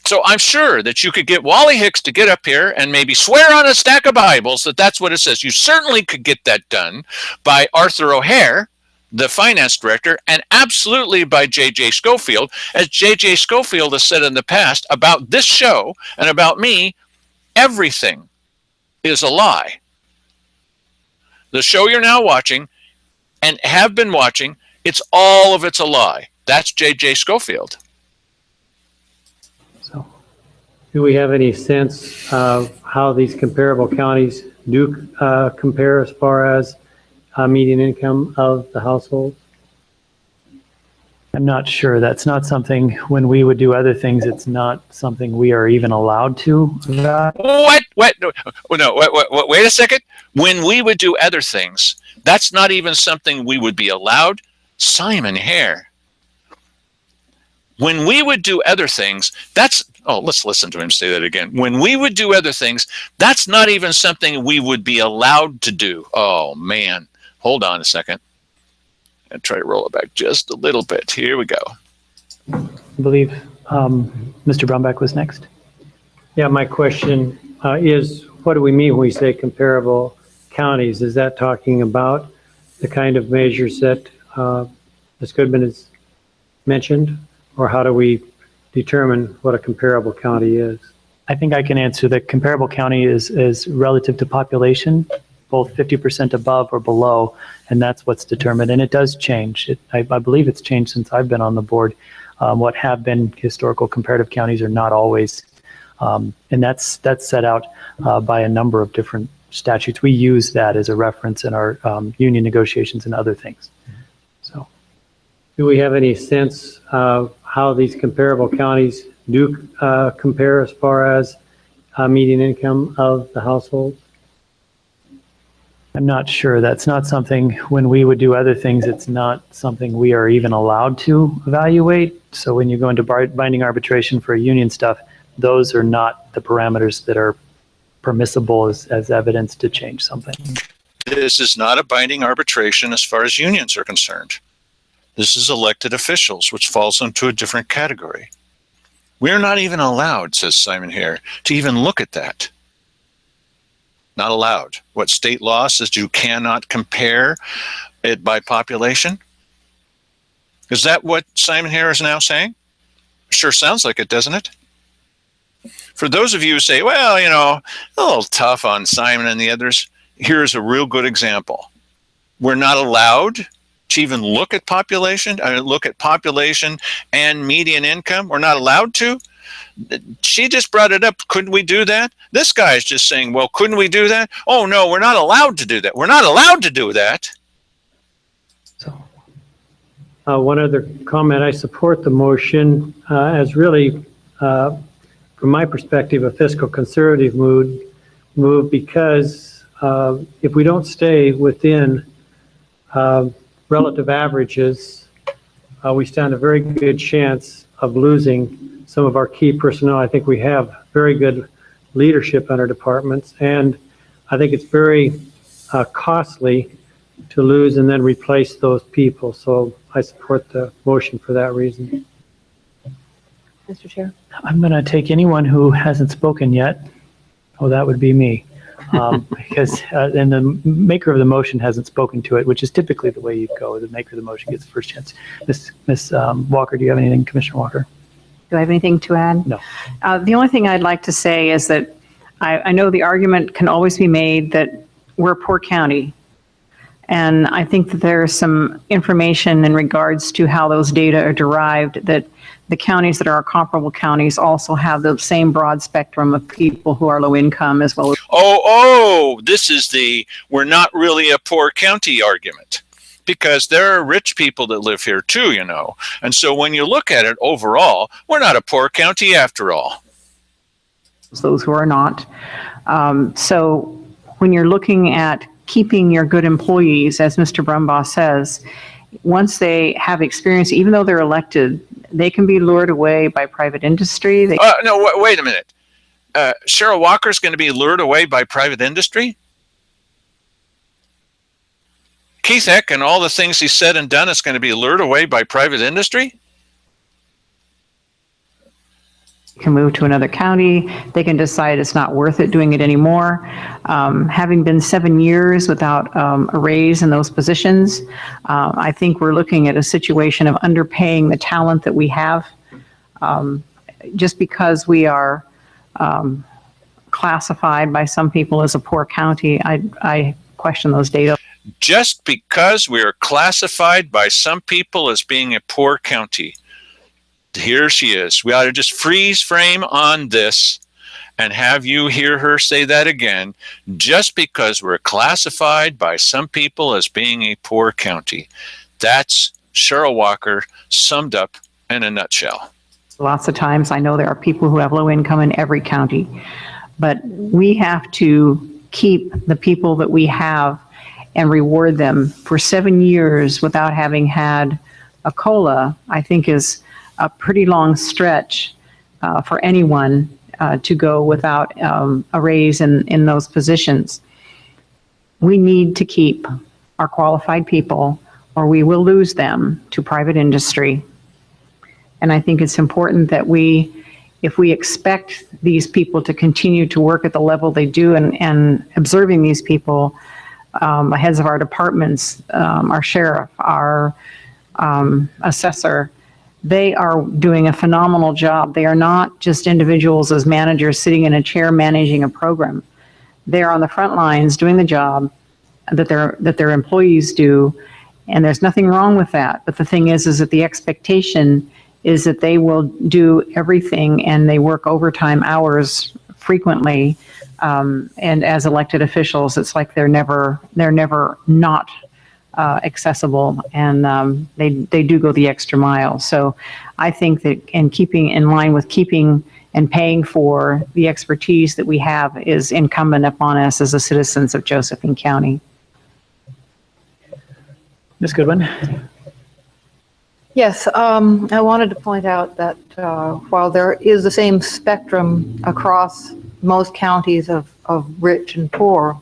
So I'm sure that you could get Wally Hicks to get up here and maybe swear on a stack of Bibles that that's what it says. You certainly could get that done by Arthur O'Hare, the finance director, and absolutely by J.J. Schofield. As J.J. Schofield has said in the past about this show and about me, everything is a lie. The show you're now watching and have been watching, all of it's a lie. That's J.J. Schofield. So, do we have any sense of how these comparable counties do compare as far as median income of the household? I'm not sure. That's not something, when we would do other things, it's not something we are even allowed to. What? No, wait a second. When we would do other things, that's not even something we would be allowed. Simon Hare. When we would do other things, let's listen to him say that again. When we would do other things, that's not even something we would be allowed to do. Oh, man. Hold on a second. And try to roll it back just a little bit. Here we go. I believe Mr. Brumback was next. Yeah, my question is, what do we mean when we say comparable counties? Is that talking about the kind of measures that Ms. Goodman has mentioned? Or how do we determine what a comparable county is? I think I can answer that. Comparable county is relative to population, both 50% above or below, and that's what's determined. And it does change. I believe it's changed since I've been on the board. What have been historical comparative counties are not always, and that's set out by a number of different statutes. We use that as a reference in our union negotiations and other things. So, do we have any sense of how these comparable counties do compare as far as median income of the household? I'm not sure. That's not something, when we would do other things, it's not something we are even allowed to evaluate. So when you go into binding arbitration for union stuff, those are not the parameters that are permissible as evidence to change something. This is not a binding arbitration as far as unions are concerned. This is elected officials, which falls into a different category. We're not even allowed, says Simon Hare, to even look at that. Not allowed. What state law says you cannot compare it by population? Is that what Simon Hare is now saying? Sure sounds like it, doesn't it? For those of you who say, well, a little tough on Simon and the others, here's a real good example. We're not allowed to even look at population and median income. We're not allowed to. She just brought it up. Couldn't we do that? This guy is just saying, well, couldn't we do that? Oh, no, we're not allowed to do that. We're not allowed to do that. So, one other comment. I support the motion as really, from my perspective, a fiscal conservative move because if we don't stay within relative averages, we stand a very good chance of losing some of our key personnel. I think we have very good leadership in our departments, and I think it's very costly to lose and then replace those people. So I support the motion for that reason. Mr. Chair? I'm going to take anyone who hasn't spoken yet. Oh, that would be me. Because and the maker of the motion hasn't spoken to it, which is typically the way you go. The maker of the motion gets the first chance. Ms. Walker, do you have anything, Commissioner Walker? Do I have anything to add? No. The only thing I'd like to say is that I know the argument can always be made that we're a poor county. And I think that there is some information in regards to how those data are derived, that the counties that are comparable counties also have the same broad spectrum of people who are low income as well as. This is the we're not really a poor county argument. Because there are rich people that live here too, And so when you look at it overall, we're not a poor county after all. those who are not. So when you're looking at keeping your good employees, as Mr. Brumbaugh says, once they have experience, even though they're elected, they can be lured away by private industry. No, wait a minute. Cheryl Walker's going to be lured away by private industry? Keith Eck and all the things he said and done is going to be lured away by private industry? Can move to another county. They can decide it's not worth it doing it anymore. Having been 7 years without a raise in those positions, I think we're looking at a situation of underpaying the talent that we have. Just because we are classified by some people as a poor county, I question those data. Just because we are classified by some people as being a poor county. Here she is. We ought to just freeze frame on this and have you hear her say that again. Just because we're classified by some people as being a poor county. That's Cheryl Walker summed up in a nutshell. Lots of times I know there are people who have low income in every county, but we have to keep the people that we have and reward them. For 7 years without having had a COLA, I think is a pretty long stretch for anyone to go without a raise in those positions. We need to keep our qualified people or we will lose them to private industry. And I think it's important that if we expect these people to continue to work at the level they do and observing these people, the heads of our departments, our sheriff, our assessor, they are doing a phenomenal job. They are not just individuals as managers sitting in a chair managing a program. They're on the front lines doing the job that their employees do, and there's nothing wrong with that. But the thing is that the expectation is that they will do everything and they work overtime hours frequently. And as elected officials, it's like they're never not accessible, and they do go the extra mile. So I think that in line with keeping and paying for the expertise that we have is incumbent upon us as the citizens of Josephine County. Ms. Goodwin? Yes, I wanted to point out that while there is the same spectrum across most counties of rich and poor,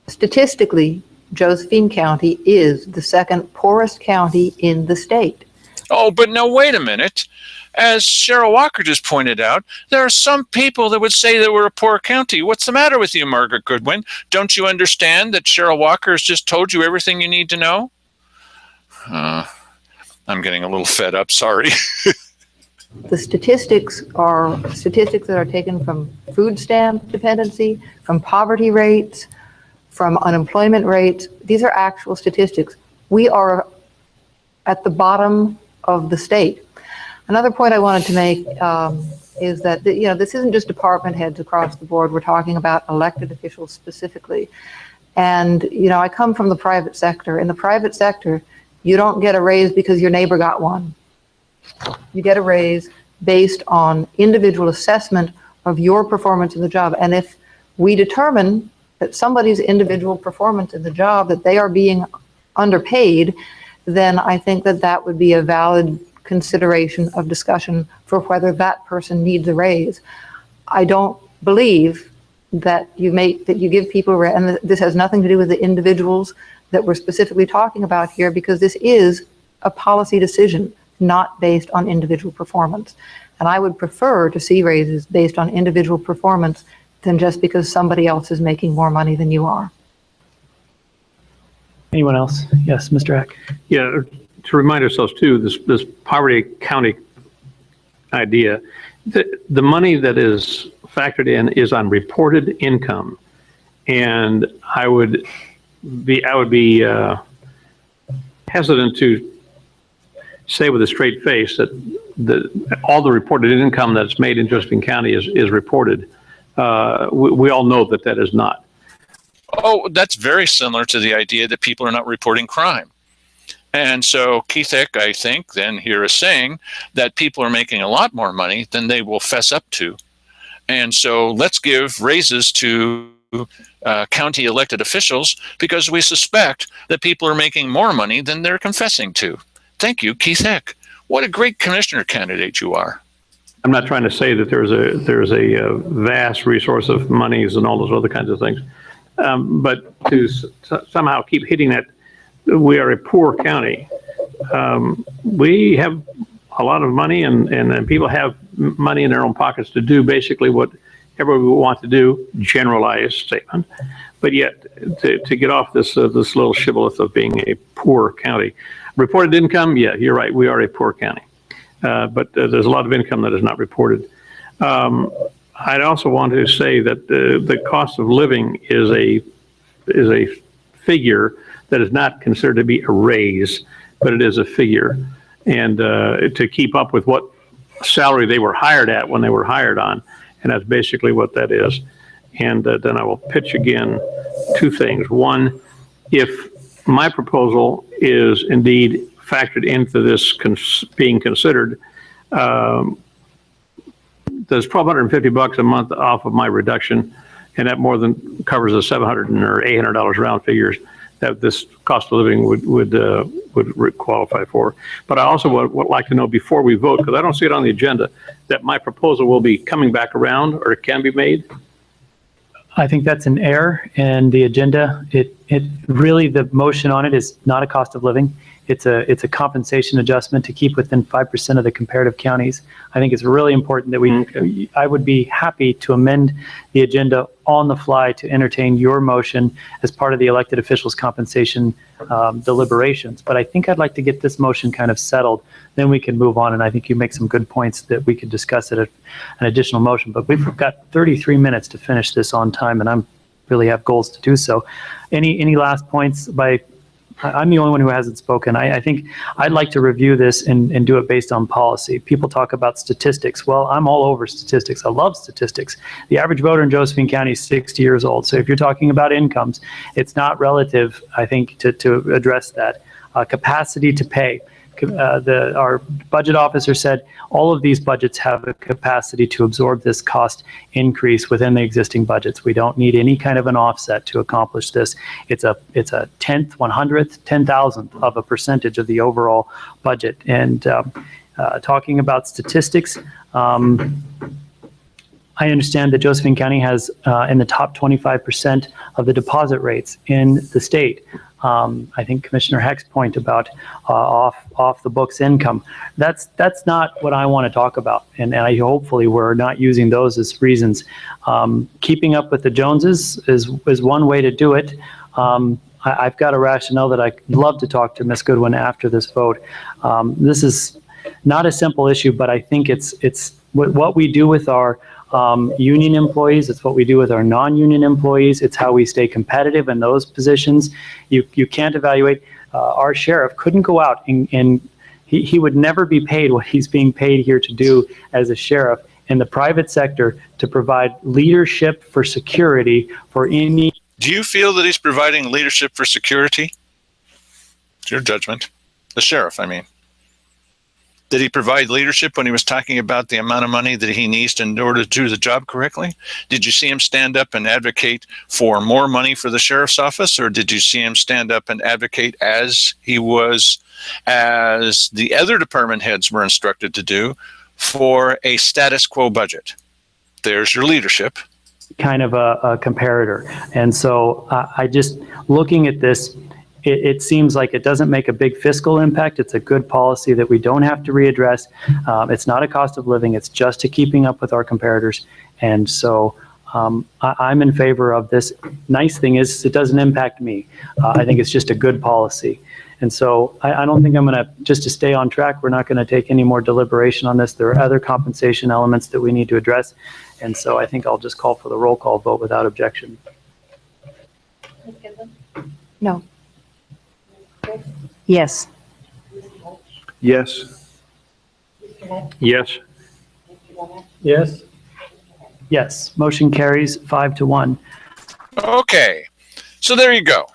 statistically, Josephine County is the second poorest county in the state. Oh, but now wait a minute. As Cheryl Walker just pointed out, there are some people that would say that we're a poor county. What's the matter with you, Margaret Goodwin? Don't you understand that Cheryl Walker has just told you everything you need to know? I'm getting a little fed up, sorry. The statistics are statistics that are taken from food stamp dependency, from poverty rates, from unemployment rates. These are actual statistics. We are at the bottom of the state. Another point I wanted to make is that this isn't just department heads across the board. We're talking about elected officials specifically. And I come from the private sector. In the private sector, you don't get a raise because your neighbor got one. You get a raise based on individual assessment of your performance in the job. And if we determine that somebody's individual performance in the job, that they are being underpaid, then I think that would be a valid consideration of discussion for whether that person needs a raise. I don't believe that you give people, and this has nothing to do with the individuals that we're specifically talking about here, because this is a policy decision, not based on individual performance. And I would prefer to see raises based on individual performance than just because somebody else is making more money than you are. Anyone else? Yes, Mr. Eck. Yeah, to remind ourselves too, this poverty county idea, the money that is factored in is on reported income, and I would be hesitant to say with a straight face that all the reported income that's made in Josephine County is reported. We all know that is not. Oh, that's very similar to the idea that people are not reporting crime. And so Keith Eck, I think, then here is saying that people are making a lot more money than they will fess up to. And so let's give raises to county elected officials because we suspect that people are making more money than they're confessing to. Thank you, Keith Heck. What a great commissioner candidate you are. I'm not trying to say that there's a vast resource of monies and all those other kinds of things. But to somehow keep hitting that, we are a poor county. We have a lot of money and people have money in their own pockets to do basically whatever we want to do, generalized statement. But yet to get off this little shibboleth of being a poor county. Reported income, yeah, you're right, we are a poor county. But there's a lot of income that is not reported. I'd also want to say that the cost of living is a figure that is not considered to be a raise, but it is a figure. And to keep up with what salary they were hired at when they were hired on, and that's basically what that is. And then I will pitch again two things. One, if my proposal is indeed factored into this being considered, there's $1,250 a month off of my reduction, and that more than covers the $700 or $800 round figures that this cost of living would qualify for. But I also would like to know before we vote, because I don't see it on the agenda, that my proposal will be coming back around or it can be made. I think that's an error in the agenda. It really, the motion on it is not a cost of living. It's a compensation adjustment to keep within 5% of the comparative counties. I think it's really important that I would be happy to amend the agenda on the fly to entertain your motion as part of the elected officials compensation deliberations. But I think I'd like to get this motion kind of settled. Then we can move on. And I think you make some good points that we could discuss at an additional motion. But we've got 33 minutes to finish this on time, and I'm really have goals to do so. Any last points I'm the only one who hasn't spoken. I think I'd like to review this and do it based on policy. People talk about statistics. Well, I'm all over statistics. I love statistics. The average voter in Josephine County is 60 years old. So if you're talking about incomes, it's not relative, I think, to address that. Capacity to pay. Our budget officer said all of these budgets have a capacity to absorb this cost increase within the existing budgets. We don't need any kind of an offset to accomplish this. It's a 10th, 100th, 10,000th of a percentage of the overall budget. And talking about statistics, I understand that Josephine County has in the top 25% of the deposit rates in the state. I think Commissioner Heck's point about off the books income, that's not what I want to talk about. And I hopefully we're not using those as reasons. Keeping up with the Joneses is one way to do it. I've got a rationale that I'd love to talk to Ms. Goodwin after this vote. This is not a simple issue, but I think it's what we do with our union employees. It's what we do with our non-union employees. It's how we stay competitive in those positions. You can't evaluate. Our sheriff couldn't go out and he would never be paid what he's being paid here to do as a sheriff in the private sector to provide leadership for security for any. Do you feel that he's providing leadership for security? It's your judgment. The sheriff, I mean. Did he provide leadership when he was talking about the amount of money that he needs in order to do the job correctly? Did you see him stand up and advocate for more money for the sheriff's office, or did you see him stand up and advocate as the other department heads were instructed to do for a status quo budget? There's your leadership. Kind of a comparator. And so I just, looking at this, it seems like it doesn't make a big fiscal impact. It's a good policy that we don't have to readdress. It's not a cost of living. It's just to keeping up with our comparators. And so I'm in favor of this. Nice thing is it doesn't impact me. I think it's just a good policy. And so I don't think I'm going to, just to stay on track, we're not going to take any more deliberation on this. There are other compensation elements that we need to address. And so I think I'll just call for the roll call vote without objection. No. Yes. Yes. Yes. Yes? Yes, motion carries 5-1. Okay, so there you go.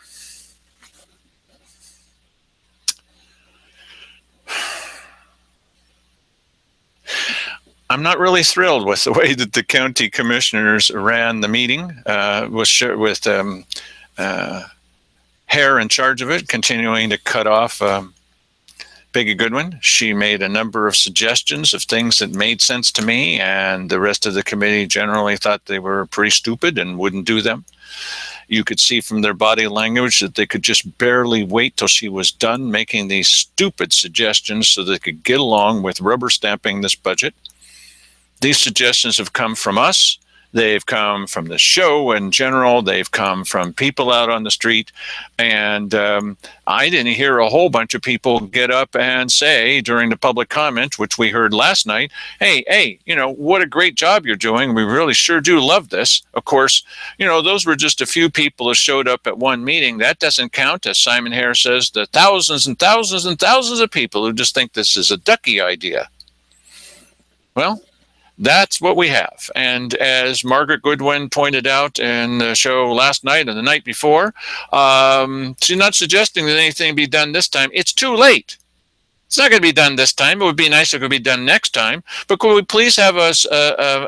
I'm not really thrilled with the way that the county commissioners ran the meeting with Hare in charge of it, continuing to cut off Peggy Goodwin. She made a number of suggestions of things that made sense to me, and the rest of the committee generally thought they were pretty stupid and wouldn't do them. You could see from their body language that they could just barely wait till she was done making these stupid suggestions so they could get along with rubber stamping this budget. These suggestions have come from us. They've come from the show in general. They've come from people out on the street. And I didn't hear a whole bunch of people get up and say during the public comment, which we heard last night, hey, what a great job you're doing. We really sure do love this. Of course, those were just a few people who showed up at one meeting. That doesn't count, as Simon Hare says, the thousands and thousands and thousands of people who just think this is a ducky idea. Well, that's what we have. And as Margaret Goodwin pointed out in the show last night and the night before, she's not suggesting that anything be done this time. It's too late. It's not going to be done this time. It would be nice if it could be done next time. But could we please have us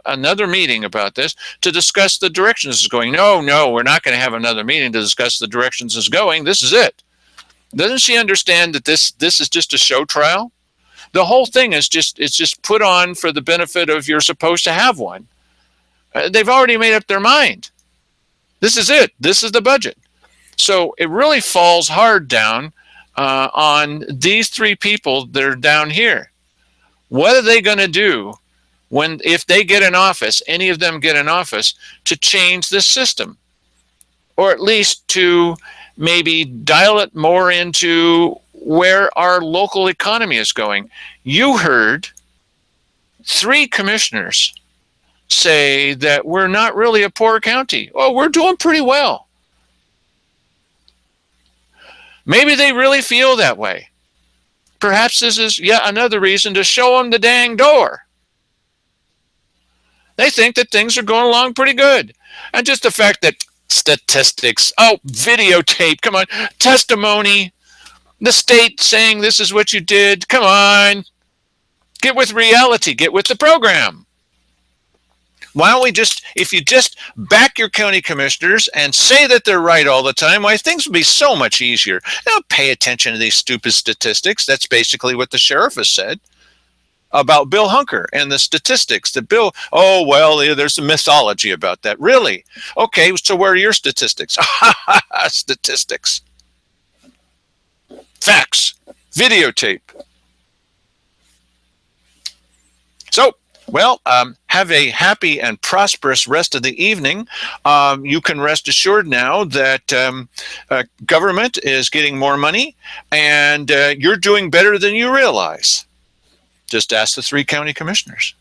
another meeting about this to discuss the direction this is going? No, we're not going to have another meeting to discuss the directions it's going. This is it. Doesn't she understand that this is just a show trial? The whole thing is just put on for the benefit of you're supposed to have one. They've already made up their mind. This is it. This is the budget. So it really falls hard down on these three people that are down here. What are they going to do if they get in office, any of them get in office, to change this system? Or at least to maybe dial it more into where our local economy is going. You heard 3 commissioners say that we're not really a poor county. Oh, we're doing pretty well. Maybe they really feel that way. Perhaps this is yet another reason to show them the dang door. They think that things are going along pretty good. And just the fact that statistics, videotape, come on, testimony, the state saying this is what you did. Come on. Get with reality. Get with the program. Why don't we if you just back your county commissioners and say that they're right all the time, why things would be so much easier. Don't pay attention to these stupid statistics. That's basically what the sheriff has said about Bill Hunker and the statistics. That Bill, there's a mythology about that. Really? Okay, so where are your statistics? Statistics. Facts, videotape. So, have a happy and prosperous rest of the evening. You can rest assured now that government is getting more money, and you're doing better than you realize. Just ask the 3 county commissioners.